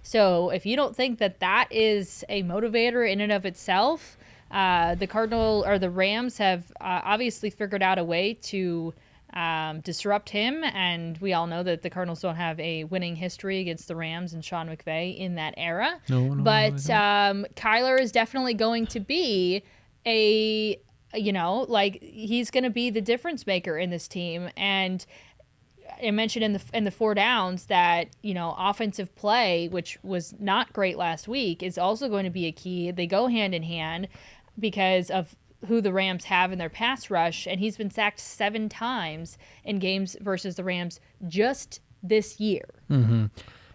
So if you don't think that is a motivator in and of itself, the Rams have obviously figured out a way to disrupt him, and we all know that the Cardinals don't have a winning history against the Rams and Sean McVay in that era. But Kyler is definitely going to be he's going to be the difference maker in this team. And I mentioned in the 4 downs that, offensive play, which was not great last week, is also going to be a key. They go hand in hand because of who the Rams have in their pass rush, and he's been sacked 7 times in games versus the Rams just this year. Mm-hmm.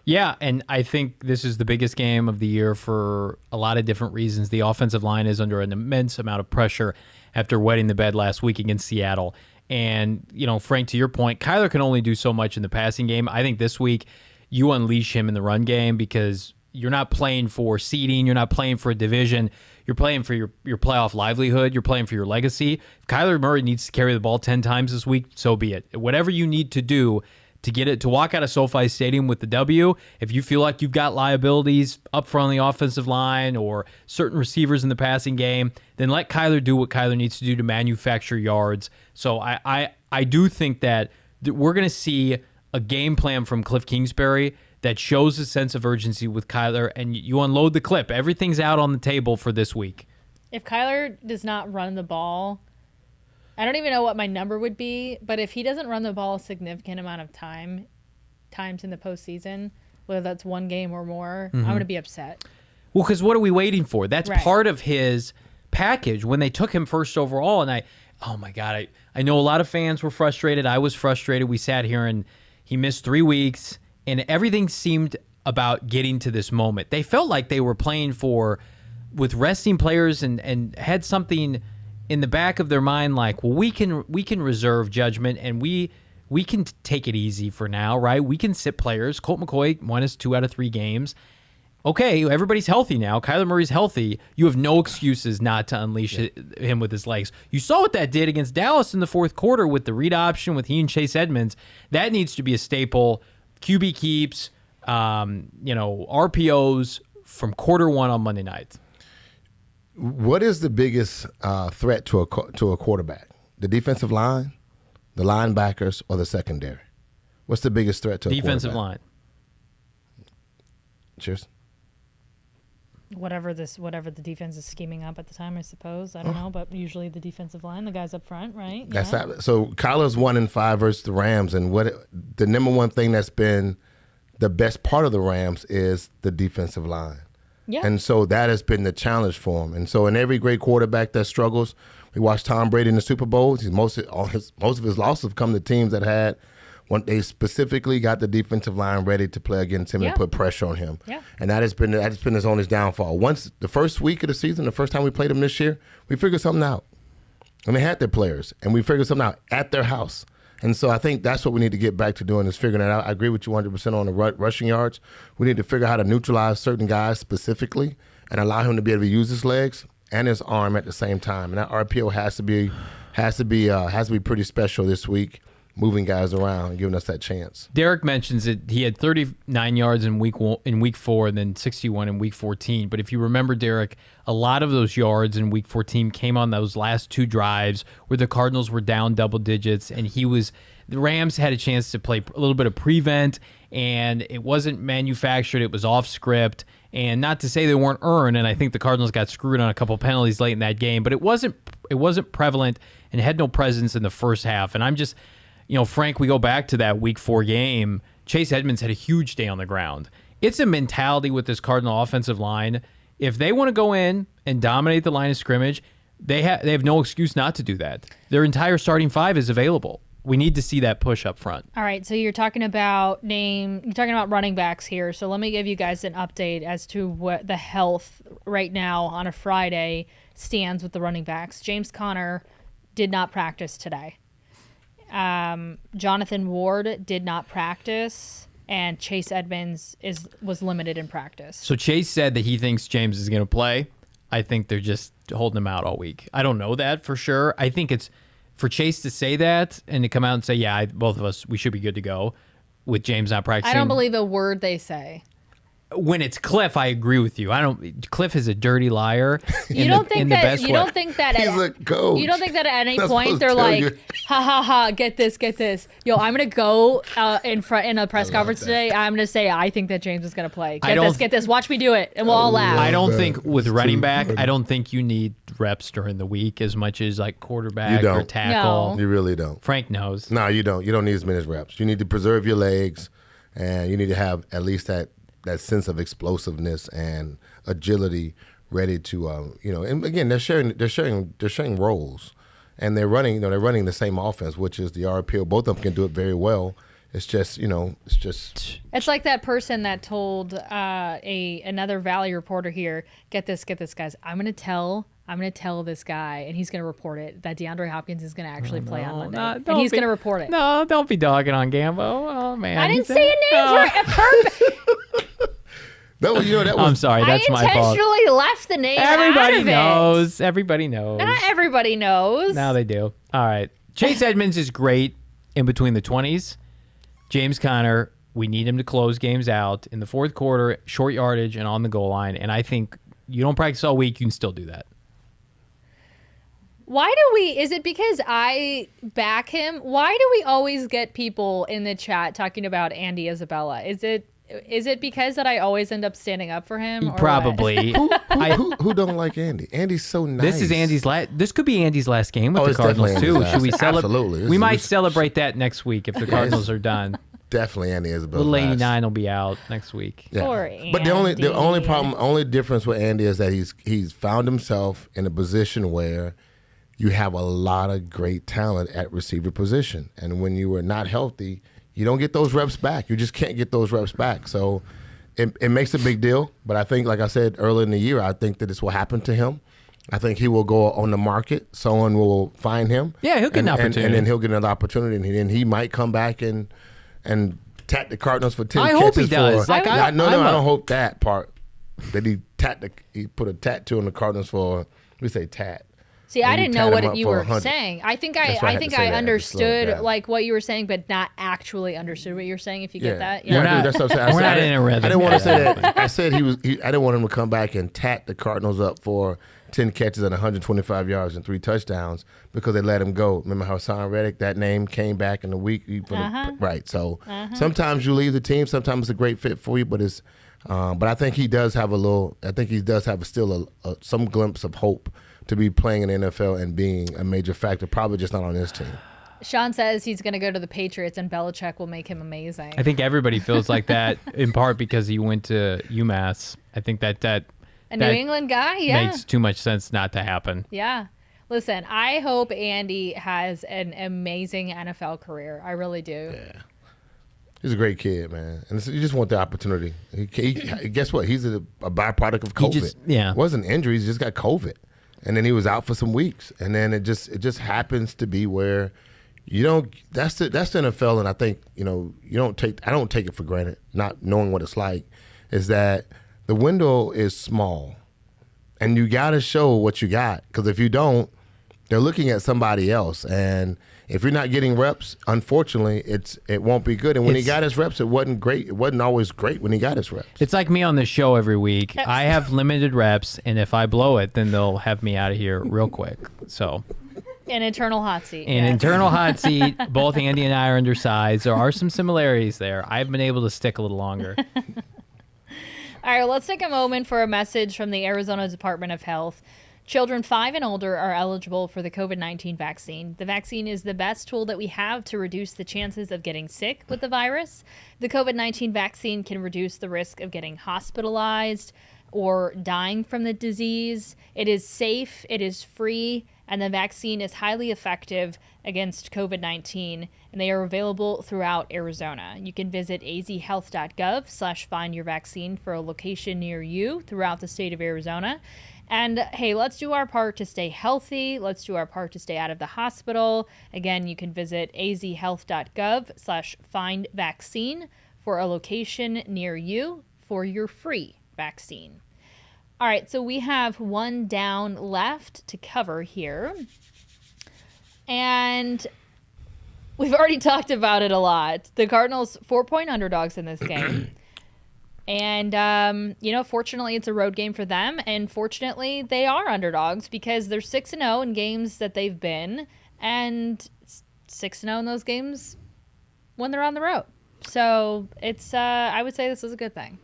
Yeah, and I think this is the biggest game of the year for a lot of different reasons. The offensive line is under an immense amount of pressure after wetting the bed last week against Seattle. And, Frank, to your point, Kyler can only do so much in the passing game. I think this week you unleash him in the run game because you're not playing for seeding. You're not playing for a division. You're playing for your playoff livelihood. You're playing for your legacy. If Kyler Murray needs to carry the ball 10 times this week, so be it. Whatever you need to do to get it, to walk out of SoFi Stadium with the W, if you feel like you've got liabilities up front on the offensive line or certain receivers in the passing game, then let Kyler do what Kyler needs to do to manufacture yards. So I do think that we're going to see a game plan from Cliff Kingsbury that shows a sense of urgency with Kyler, and you unload the clip. Everything's out on the table for this week. If Kyler does not run the ball, I don't even know what my number would be, but if he doesn't run the ball a significant amount of times in the postseason, whether that's one game or more, I'm going to be upset. Well, because what are we waiting for? That's right. Part of his package. When they took him first overall, and oh my God, I know a lot of fans were frustrated. I was frustrated. We sat here and he missed 3 weeks. And everything seemed about getting to this moment. They felt like they were playing with resting players and had something in the back of their mind like, well, we can reserve judgment and we can take it easy for now, right? We can sit players. Colt McCoy won his 2 out of 3 games. Okay, everybody's healthy now. Kyler Murray's healthy. You have no excuses not to unleash him with his legs. You saw what that did against Dallas in the fourth quarter with the read option with he and Chase Edmonds. That needs to be a staple. QB keeps, RPOs from quarter 1 on Monday night. What is the biggest threat to a quarterback? The defensive line, the linebackers, or the secondary? What's the biggest threat to a defensive quarterback? Line? Cheers. Whatever the defense is scheming up at the time, I suppose. I don't know, but usually the defensive line, the guys up front, right? That's so Kyler's 1-5 versus the Rams, and the number one thing that's been the best part of the Rams is the defensive line. Yeah. And so that has been the challenge for him. And so in every great quarterback that struggles, we watched Tom Brady in the Super Bowls. Most of his losses have come to teams that had when they specifically got the defensive line ready to play against him and put pressure on him. Yeah. And that has been his downfall. Once the first week of the season, the first time we played them this year, we figured something out. And they had their players, and we figured something out at their house. And so I think that's what we need to get back to doing is figuring it out. I agree with you 100% on the rushing yards. We need to figure out how to neutralize certain guys specifically and allow him to be able to use his legs and his arm at the same time. And that RPO has to be pretty special this week. moving guys around and giving us that chance. Derek mentions that he had 39 yards in week 4, and then 61 in week 14. But if you remember, Derek, a lot of those yards in week 14 came on those last 2 drives where the Cardinals were down double digits, and the Rams had a chance to play a little bit of prevent, and it wasn't manufactured. It was off script. And not to say they weren't earned, and I think the Cardinals got screwed on a couple penalties late in that game, but it wasn't prevalent and had no presence in the first half. And I'm just, Frank, we go back to that week 4 game. Chase Edmonds had a huge day on the ground. It's a mentality with this Cardinal offensive line. If they want to go in and dominate the line of scrimmage, they have no excuse not to do that. Their entire starting 5 is available. We need to see that push up front. All right, so you're talking about running backs here. So let me give you guys an update as to what the health right now on a Friday stands with the running backs. James Conner did not practice today. Jonathan Ward did not practice, and Chase Edmonds was limited in practice. So Chase said that he thinks James is going to play. I think they're just holding him out all week. I don't know that for sure. I think it's for Chase to say that and to come out and say, yeah, both of us, we should be good to go with James not practicing. I don't believe a word they say. When it's Cliff, I agree with you. Cliff is a dirty liar. You don't think that at any point they're like, ha ha ha, get this. Yo, I'm gonna go in a press conference today. I'm gonna say I think that James is gonna play. Get this. Watch me do it, and we'll all laugh. I don't think with running back, I don't think you need reps during the week as much as like quarterback or tackle. No. You really don't. Frank knows. No, you don't. You don't need as many reps. You need to preserve your legs, and you need to have at least that sense of explosiveness and agility ready to and again they're sharing roles, and they're running the same offense, which is the RPO. Both of them can do it very well. It's like that person that told another Valley reporter here, get this guys, I'm gonna tell this guy, and he's going to report it, that DeAndre Hopkins is going to actually play on Monday. And he's going to report it. No, don't be dogging on Gambo. Oh, man. I didn't say a name for a purpose. I'm sorry. That's my fault. I intentionally left the name Everybody out of knows. Everybody knows. Not everybody knows. Now they do. All right. Chase Edmonds is great in between the 20s. James Conner, we need him to close games out in the fourth quarter, short yardage, and on the goal line. And I think you don't practice all week, you can still do that. Is it because I back him? Why do we always get people in the chat talking about Andy Isabella? Is it because that I always end up standing up for him? Probably. Who don't like Andy? Andy's so nice. This could be Andy's last game with the Cardinals too. Should we celebrate? Absolutely. We might celebrate that next week if the Cardinals are done. Definitely Andy Isabella. Little 89 will be out next week. Yeah. Poor Andy. But the only difference with Andy is that he's found himself in a position where you have a lot of great talent at receiver position. And when you are not healthy, you don't get those reps back. You just can't get those reps back. So it makes a big deal. But I think, like I said earlier in the year, I think that this will happen to him. I think he will go on the market. Someone will find him. Yeah, he'll get an opportunity. And then he'll get another opopportunity. And then he might come back and tat the Cardinals for 10 I catches. hope he does. I don't hope that part. That he put a tattoo on the Cardinals for, we say tat. See, I didn't know what you were saying. I think I understood like what you were saying, but not actually understood what you were saying. If you get that, yeah. That's what I'm saying. We're not in a rhythm. I didn't want to say that. I said I didn't want him to come back and tat the Cardinals up for 10 catches and 125 yards and 3 touchdowns because they let him go. Remember how Hassan Reddick, that name came back in the week, right? So sometimes you leave the team. Sometimes it's a great fit for you, but it's. But I think he does have still some glimpse of hope to be playing in the NFL and being a major factor, probably just not on this team. Sean says he's going to go to the Patriots and Belichick will make him amazing. I think everybody feels like that in part because he went to UMass. I think that New England guy, makes too much sense not to happen. Yeah. Listen, I hope Andy has an amazing NFL career. I really do. Yeah. He's a great kid, man. And you just want the opportunity. Guess what? He's a byproduct of COVID. It wasn't injuries, he just got COVID. And then he was out for some weeks. And then it just happens to be where you don't that's the NFL, and I think, I don't take it for granted, not knowing what it's like, is that the window is small. And you gotta show what you got. Because if you don't, They're looking at somebody else, and if you're not getting reps, unfortunately, it won't be good. And when he got his reps, it wasn't great. It wasn't always great when he got his reps. It's like me on the show every week. I have limited reps, and if I blow it, then they'll have me out of here real quick. So, an eternal hot seat. Internal hot seat. Both Andy and I are undersized. There are some similarities there. I've been able to stick a little longer. All right, well, let's take a moment for a message from the Arizona Department of Health. Children 5 and older are eligible for the COVID-19 vaccine. The vaccine is the best tool that we have to reduce the chances of getting sick with the virus. The COVID-19 vaccine can reduce the risk of getting hospitalized or dying from the disease. It is safe, it is free, and the vaccine is highly effective against COVID-19, and they are available throughout Arizona. You can visit azhealth.gov/findyourvaccine for a location near you throughout the state of Arizona. And hey, let's do our part to stay healthy. Let's do our part to stay out of the hospital. Again, you can visit azhealth.gov/findvaccine for a location near you for your free vaccine. All right, so we have one down left to cover here. And we've already talked about it a lot. The Cardinals 4-point underdogs in this game. And, fortunately, it's a road game for them. And fortunately, they are underdogs because they're 6-0 in games that they've been. And 6-0 in those games when they're on the road. So it's, I would say this is a good thing.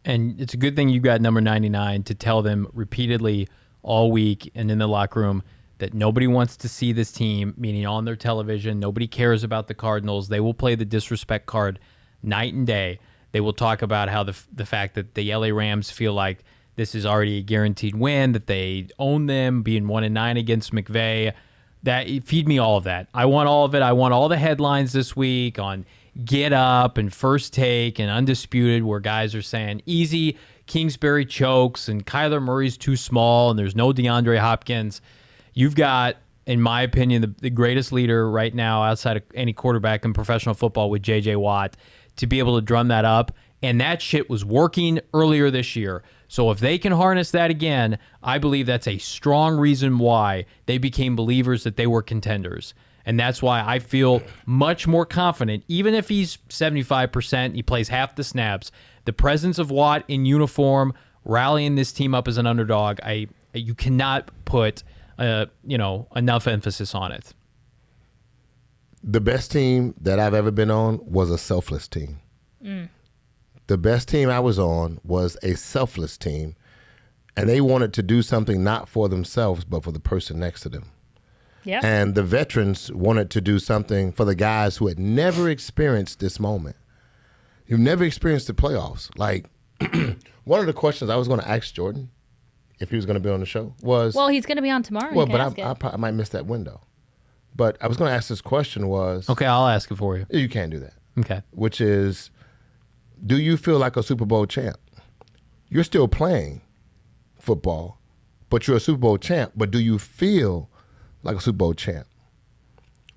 And it's a good thing you got number 99 to tell them repeatedly all week and in the locker room that nobody wants to see this team, meaning on their television. Nobody cares about the Cardinals. They will play the disrespect card night and day. They will talk about how the fact that the LA Rams feel like this is already a guaranteed win, that they own them, being 1-9 against McVay. Feed me all of that. I want all of it. I want all the headlines this week on Get Up and First Take and Undisputed where guys are saying easy, Kingsbury chokes and Kyler Murray's too small and there's no DeAndre Hopkins. You've got, in my opinion, the greatest leader right now outside of any quarterback in professional football with J.J. Watt to be able to drum that up. And that shit was working earlier this year. So if they can harness that again, I believe that's a strong reason why they became believers that they were contenders. And that's why I feel much more confident, even if he's 75%, he plays half the snaps. The presence of Watt in uniform, rallying this team up as an underdog, you cannot put enough emphasis on it. The best team that I've ever been on was a selfless team. The best team I was on was a selfless team, and they wanted to do something not for themselves, but for the person next to them. Yeah. And the veterans wanted to do something for the guys who had never experienced this moment. You've never experienced the playoffs. Like, one of the questions I was going to ask Jordan, if he was going to be on the show, was... Well, he's going to be on tomorrow. Well, but I might miss that window. But I was going to ask this question was... Okay, I'll ask it for you. You can't do that. Okay. Which is, do you feel like a Super Bowl champ? You're still playing football, but you're a Super Bowl champ. But do you feel like a Super Bowl champ?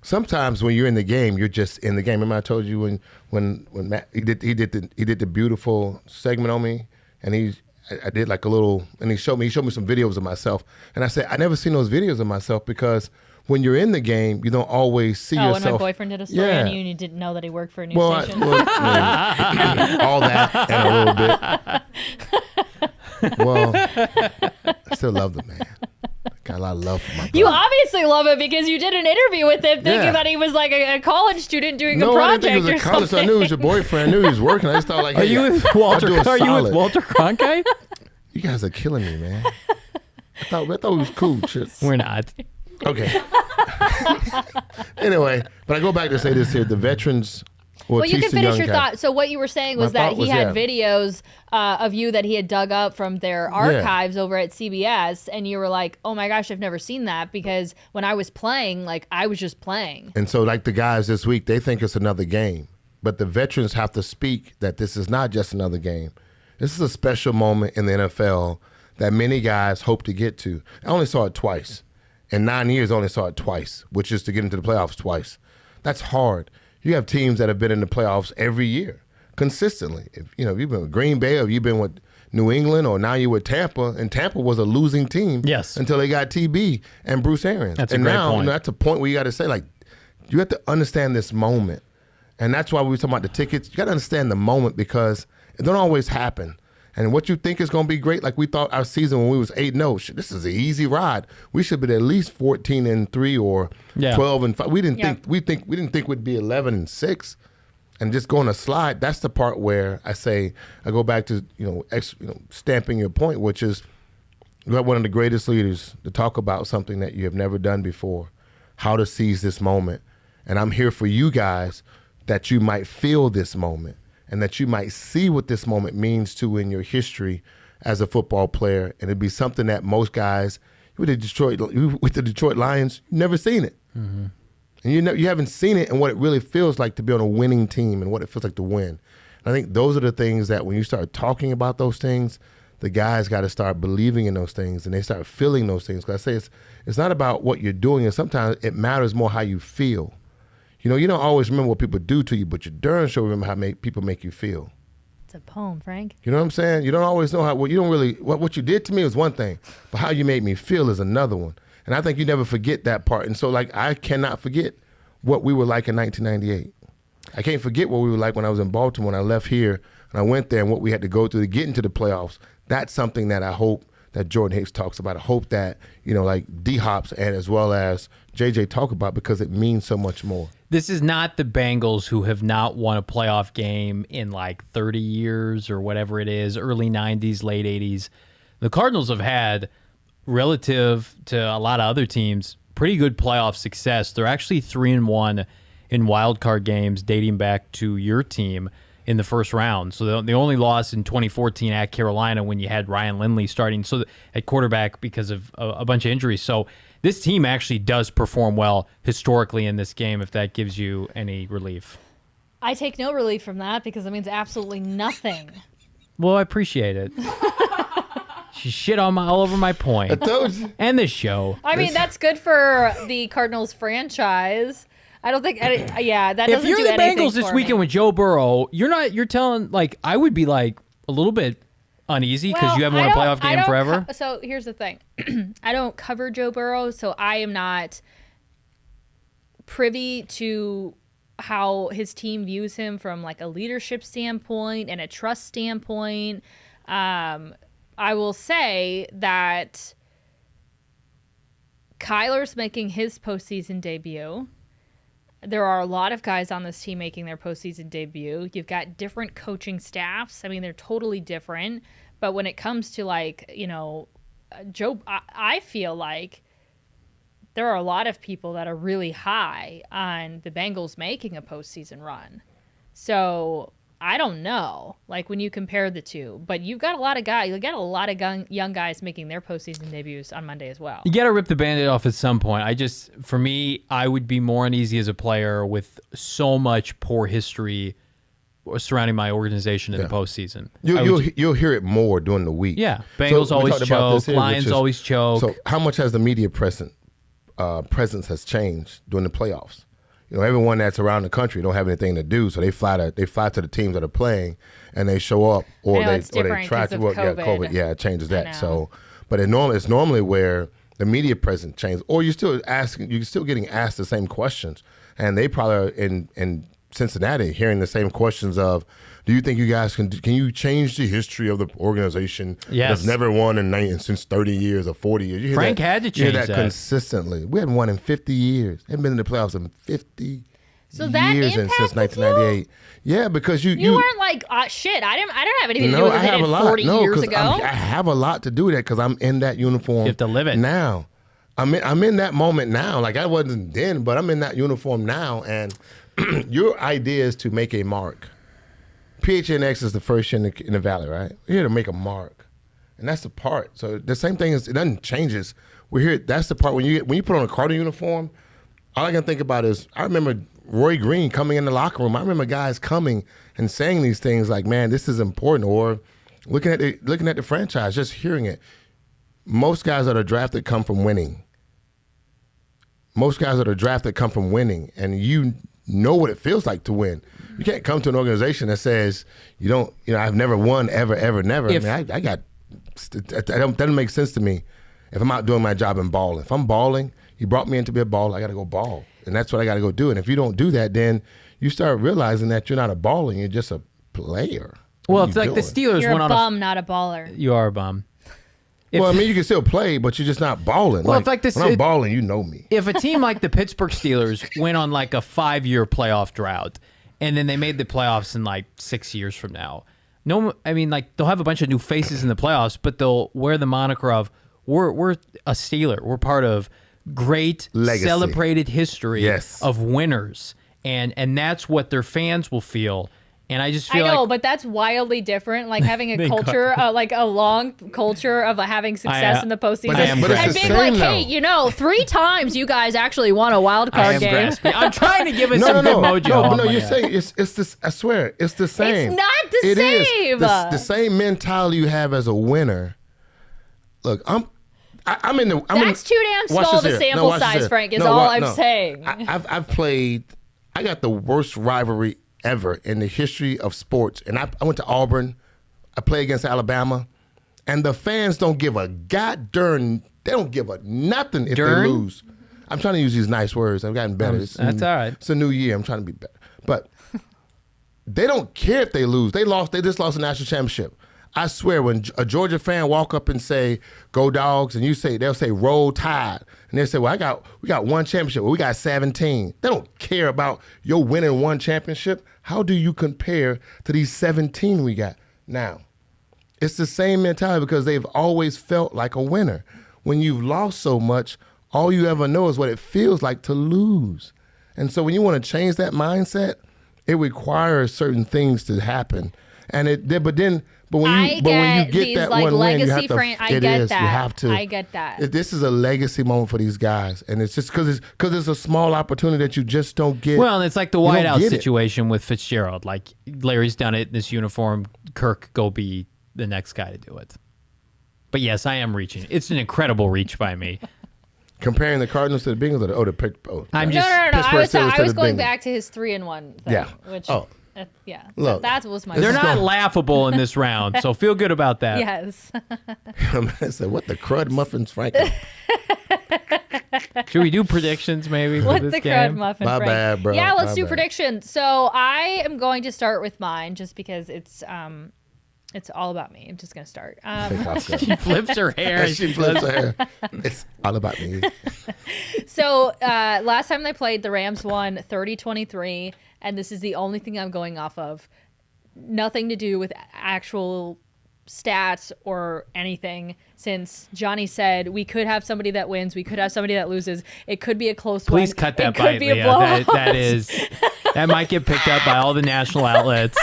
Sometimes when you're in the game, you're just in the game. Remember I told you when Matt he did the beautiful segment on me, and I did like a little, and he showed me some videos of myself, and I said I never seen those videos of myself because when you're in the game, you don't always see yourself. When my boyfriend did a story on you and you didn't know that he worked for a news station. All that and a little bit. Well, I still love the man. Got a lot of love for my brother. You obviously love it because you did an interview with him thinking that he was like a college student doing a project I didn't think he was a college. something. I knew he was your boyfriend. I knew he was working. I just thought like, hey, Are you with Walter Cronkite? You guys are killing me, man. I thought it was cool. Chip. We're not. Okay. Anyway, but I go back to say this here: the veterans. Well, you can finish your thought. So what you were saying was that he had yeah. videos of you that he had dug up from their archives over at CBS, and you were like, "Oh my gosh, I've never seen that because when I was playing, like I was just playing." And so, like the guys this week, they think it's another game, but the veterans have to speak that this is not just another game. This is a special moment in the NFL that many guys hope to get to. I only saw it twice. In 9 years, I only saw it twice, which is to get into the playoffs twice. That's hard. You have teams that have been in the playoffs every year, consistently. If you've been with Green Bay or you've been with New England or now you're with Tampa, and Tampa was a losing team until they got TB and Bruce Arians. That's a great point. That's a point where you got to say, like, you have to understand this moment. And that's why we were talking about the tickets. You got to understand the moment because it don't always happen. And what you think is going to be great, like we thought our season when we was 8-0, this is an easy ride. We should be at least 14-3 or 12-5. We didn't think we'd be 11-6, and just going to slide. That's the part where I go back to stamping your point, which is you have one of the greatest leaders to talk about something that you have never done before, how to seize this moment. And I'm here for you guys that you might feel this moment. And that you might see what this moment means to in your history as a football player, and it'd be something that most guys with the Detroit Lions never seen it, and you haven't seen it and what it really feels like to be on a winning team and what it feels like to win. And I think those are the things that when you start talking about those things, the guys got to start believing in those things and they start feeling those things. Because I say it's not about what you're doing, and sometimes it matters more how you feel. You don't always remember what people do to you, but you darn sure remember how people make you feel. It's a poem, Frank. You know what I'm saying? You don't always know what you did to me is one thing, but how you made me feel is another one. And I think you never forget that part. And so, like, I cannot forget what we were like in 1998. I can't forget what we were like when I was in Baltimore, when I left here, and I went there and what we had to go through to get into the playoffs. That's something that I hope that Jordan Hicks talks about. I hope that, like D-Hops and as well as JJ talk about, because it means so much more. This is not the Bengals who have not won a playoff game in like 30 years or whatever it is, early 90s, late 80s. The Cardinals have had, relative to a lot of other teams, pretty good playoff success. They're actually 3-1 in wild card games dating back to your team in the first round. So the only loss in 2014 at Carolina when you had Ryan Lindley starting at quarterback because of a bunch of injuries. So this team actually does perform well historically in this game, if that gives you any relief. I take no relief from that because it means absolutely nothing. Well, I appreciate it. She shit all over my point. I told you. And this show. I mean, that's good for the Cardinals franchise. I don't think, that doesn't do anything. If you're the Bengals this weekend with Joe Burrow, you're telling, like, I would be like a little bit uneasy because you haven't won a playoff game forever. So here's the thing. I don't cover Joe Burrow, so I am not privy to how his team views him from like a leadership standpoint and a trust standpoint. I will say that Kyler's making his postseason debut. There are a lot of guys on this team making their postseason debut. You've got different coaching staffs. I mean, they're totally different. But when it comes to, like, Joe, I feel like there are a lot of people that are really high on the Bengals making a postseason run. So I don't know, like, when you compare the two. But you've got a lot of guys. You got a lot of young guys making their postseason debuts on Monday as well. You got to rip the Band-Aid off at some point. For me, I would be more uneasy as a player with so much poor history surrounding my organization in the postseason. You'll hear it more during the week. Yeah, Bengals always choke, Lions always choke. So how much has the media presence has changed during the playoffs? Everyone that's around the country don't have anything to do, so they fly to the teams that are playing, and they show up, or they try to. COVID. Yeah, it changes that. So, but it's normally where the media presence changes, or you're still getting asked the same questions, and they probably are in Cincinnati hearing the same questions of, do you think you guys can you change the history of the organization that's never won since 30 years or 40 years? Frank had to change that consistently. We hadn't won in 50 years. Haven't been in the playoffs in 50 years since 1998. Yeah, because you weren't like, shit, I don't have anything to do with it. I have a lot. 40 years ago. I have a lot to do with that because I'm in that uniform. You have to live it now. I'm in that moment now. Like, I wasn't then, but I'm in that uniform now, and your idea is to make a mark. PHNX is the first year in the Valley, right? We're here to make a mark, and that's the part. So the same thing is, it doesn't change. We're here. That's the part when you put on a Cardinal uniform. All I can think about is, I remember Roy Green coming in the locker room. I remember guys coming and saying these things like, "Man, this is important," or looking at the franchise, just hearing it. Most guys that are drafted come from winning. And you know what it feels like to win. You can't come to an organization that says I've never won ever, never. That doesn't make sense to me. If I'm out doing my job and balling, if I'm balling, you brought me in to be a baller, I got to go ball, and that's what I got to go do. And if you don't do that, then you start realizing that you're not a baller, you're just a player. Well, it's like the Steelers you're went a on bum, not a baller. You are a bum. Well, I mean, you can still play, but you're just not balling. Well, when I'm balling, you know me. If a team like the Pittsburgh Steelers went on like a 5-year playoff drought, and then they made the playoffs in like 6 years from now, they'll have a bunch of new faces in the playoffs, but they'll wear the moniker of we're a Steeler. We're part of great legacy, celebrated history yes, of winners, and that's what their fans will feel. And I just feel but that's wildly different. Like having a culture, like a long culture of having success in the postseason, and being like, hey, 3 times you guys actually won a wild card game. I'm trying to give it some good mojo. No, you're saying it's this. I swear, it's the same. It's not the same. It is the same mentality you have as a winner. Look, I'm in the. That's too damn small the sample size, Frank. Is all I'm saying. I've played. I got the worst rivalry ever in the history of sports. And I went to Auburn. I played against Alabama. And the fans don't give a they don't give a nothing if they lose. I'm trying to use these nice words. I've gotten better. That's all right. It's a new year. I'm trying to be better. But they don't care if they lose. They just lost a national championship. I swear, when a Georgia fan walk up and say, "Go Dogs," and they'll say, "Roll Tide," and they say, "Well, we got one championship. Well, we got 17." They don't care about your winning one championship. How do you compare to these 17 we got now? It's the same mentality because they've always felt like a winner. When you've lost so much, all you ever know is what it feels like to lose. And so when you want to change that mindset, it requires certain things to happen. But when you get that one win, you have to. I get that. This is a legacy moment for these guys, and it's just because it's a small opportunity that you just don't get. Well, and it's like the whiteout situation with Fitzgerald. Like Larry's done it in this uniform. Kirk, go be the next guy to do it. But yes, I am reaching. It's an incredible reach by me. Comparing the Cardinals to the Bengals, No. I was going back to his 3-1 thing. Yeah. Which, yeah. Look, that was my. They're not laughable in this round, so feel good about that. Yes. I said, what the crud muffins, Frank? Should we do predictions maybe for what this the game? crud muffin, My Frank? bad, bro. Yeah, let's My do bad. predictions. So I am going to start with mine just because it's all about me. I'm just going to start. She flips her hair. She flips her hair. It's all about me. So last time they played, the Rams won 30-23, and this is the only thing I'm going off of. Nothing to do with actual stats or anything, since Johnny said we could have somebody that wins, we could have somebody that loses. It could be a close one. Please cut that it bite, could be a Leah. blowout. That might get picked up by all the national outlets.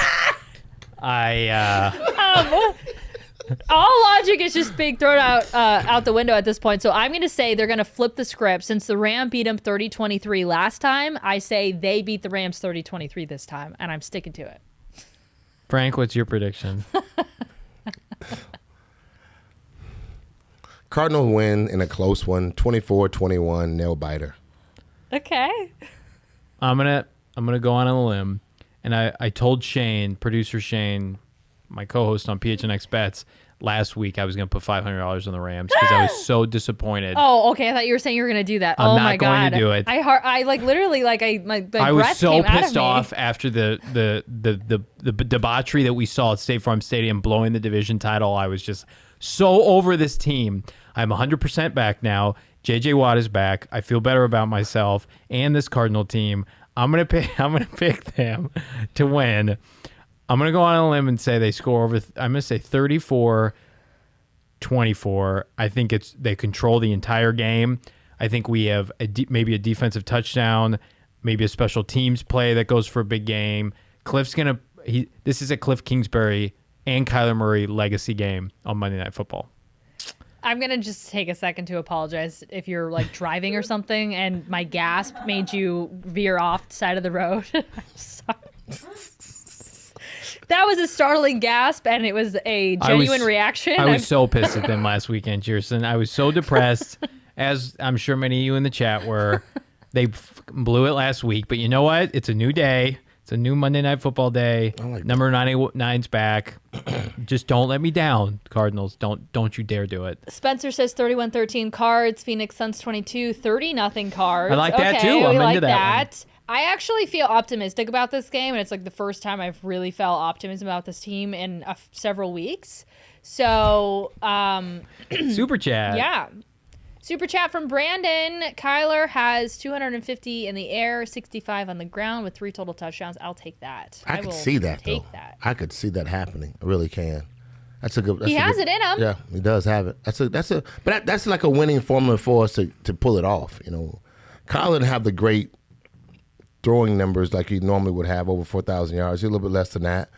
All logic is just being thrown out the window at this point. So I'm going to say they're going to flip the script. Since the Rams beat them 30-23 last time, I say they beat the Rams 30-23 this time, and I'm sticking to it. Frank, what's your prediction? Cardinals win in a close one, 24-21, nail biter. Okay. I'm gonna go on a limb, and I told Shane, producer Shane, my co-host on PHNX Bets, last week I was going to put $500 on the Rams because I was so disappointed. Oh, okay. I thought you were saying you were going to do that. I'm not going to do it. I like literally like I was so pissed off after the debauchery that we saw at State Farm Stadium blowing the division title. I was just so over this team. I'm 100% back now. JJ Watt is back. I feel better about myself and this Cardinal team. I'm gonna pick them to win. I'm going to go on a limb and say they score over. I'm going to say 34-24. I think they control the entire game. I think we have maybe a defensive touchdown, maybe a special teams play that goes for a big game. Cliff's going to. This is a Cliff Kingsbury and Kyler Murray legacy game on Monday Night Football. I'm going to just take a second to apologize if you're like driving or something and my gasp made you veer off the side of the road. I'm sorry. That was a startling gasp, and it was a genuine reaction. I was so pissed at them last weekend, Chierstin. I was so depressed, as I'm sure many of you in the chat were. They blew it last week, but you know what? It's a new day. It's a new Monday Night Football day. Number 99's back. Just don't let me down, Cardinals. Don't you dare do it. Spencer says 31-13 Cards. Phoenix Suns 22, 30-0 Cards. I like that too. I'm into that. I actually feel optimistic about this game, and it's like the first time I've really felt optimism about this team in several weeks. So, Super chat. Yeah. Super chat from Brandon. Kyler has 250 in the air, 65 on the ground with 3 total touchdowns. I'll take that. I could see that, take though. That. I could see that happening. I really can. That's a good. He has it in him. Yeah, he does have it. But that's like a winning formula for us to pull it off. You know, Kyler didn't have the great throwing numbers like he normally would have, over 4,000 yards. He's a little bit less than that.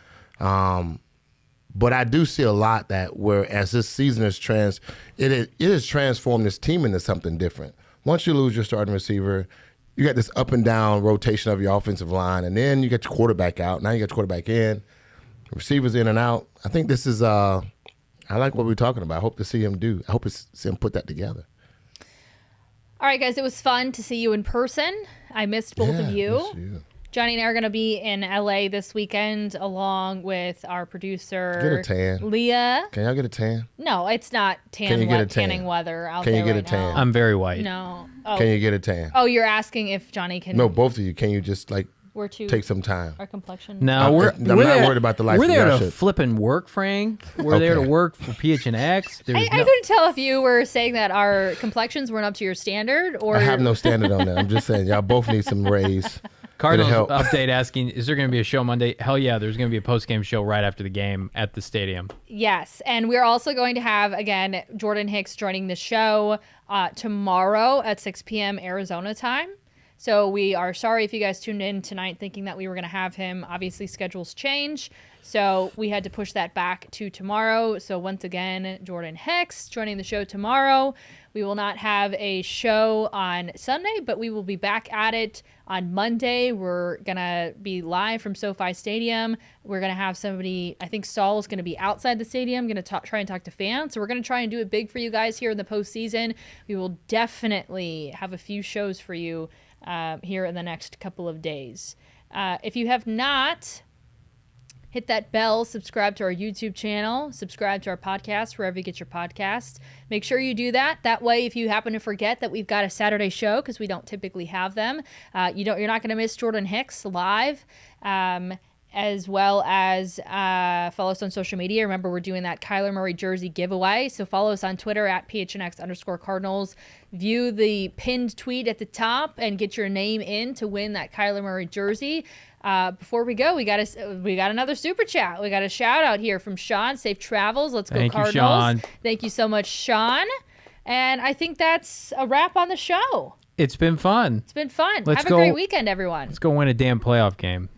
But I do see a lot that whereas this season it has transformed this team into something different. Once you lose your starting receiver, you got this up and down rotation of your offensive line, and then you get your quarterback out. Now you got your quarterback in, receivers in and out. I think this is I like what we're talking about. I hope to see him do. I hope to see him put that together. All right, guys, it was fun to see you in person. I missed both of you. Miss you. Johnny and I are going to be in LA this weekend along with our producer, Get a tan. Leah. Can y'all get a tan? No, it's not tanning weather out Can there you get right a tan? now. I'm very white. No. Oh. Can you get a tan? Oh, you're asking if Johnny can. No, both of you. Can you just We're too. take some time? Our complexion. No, I'm not worried about the life. We're there to flip and work, Frank. We're there to work for PHNX. I couldn't tell if you were saying that our complexions weren't up to your standard, or I have no standard on that. I'm just saying, y'all both need some raise. Cardinals help. update asking, is there going to be a show Monday? Hell yeah, there's going to be a post-game show right after the game at the stadium. Yes, and we're also going to have, again, Jordan Hicks joining the show tomorrow at 6 p.m. Arizona time. So we are sorry if you guys tuned in tonight thinking that we were going to have him. Obviously, schedules change, so we had to push that back to tomorrow. So once again, Jordan Hicks joining the show tomorrow. We will not have a show on Sunday, but we will be back at it on Monday. We're going to be live from SoFi Stadium. We're going to have somebody, I think Saul is going to be outside the stadium, going to try and talk to fans. So we're going to try and do it big for you guys here in the postseason. We will definitely have a few shows for you here in the next couple of days. If you have not, hit that bell, subscribe to our YouTube channel, subscribe to our podcast, wherever you get your podcasts. Make sure you do that. That way, if you happen to forget that we've got a Saturday show, because we don't typically have them, you're not going to miss Jordan Hicks live, as well as follow us on social media. Remember, we're doing that Kyler Murray jersey giveaway. So follow us on Twitter at PHNX_Cardinals. View the pinned tweet at the top and get your name in to win that Kyler Murray jersey. Before we go, we got another super chat. We got a shout out here from Sean. Safe travels. Let's go Cardinals. You, Sean. Thank you so much, Sean. And I think that's a wrap on the show. It's been fun. It's been fun. Have a great weekend, everyone. Let's go win a damn playoff game.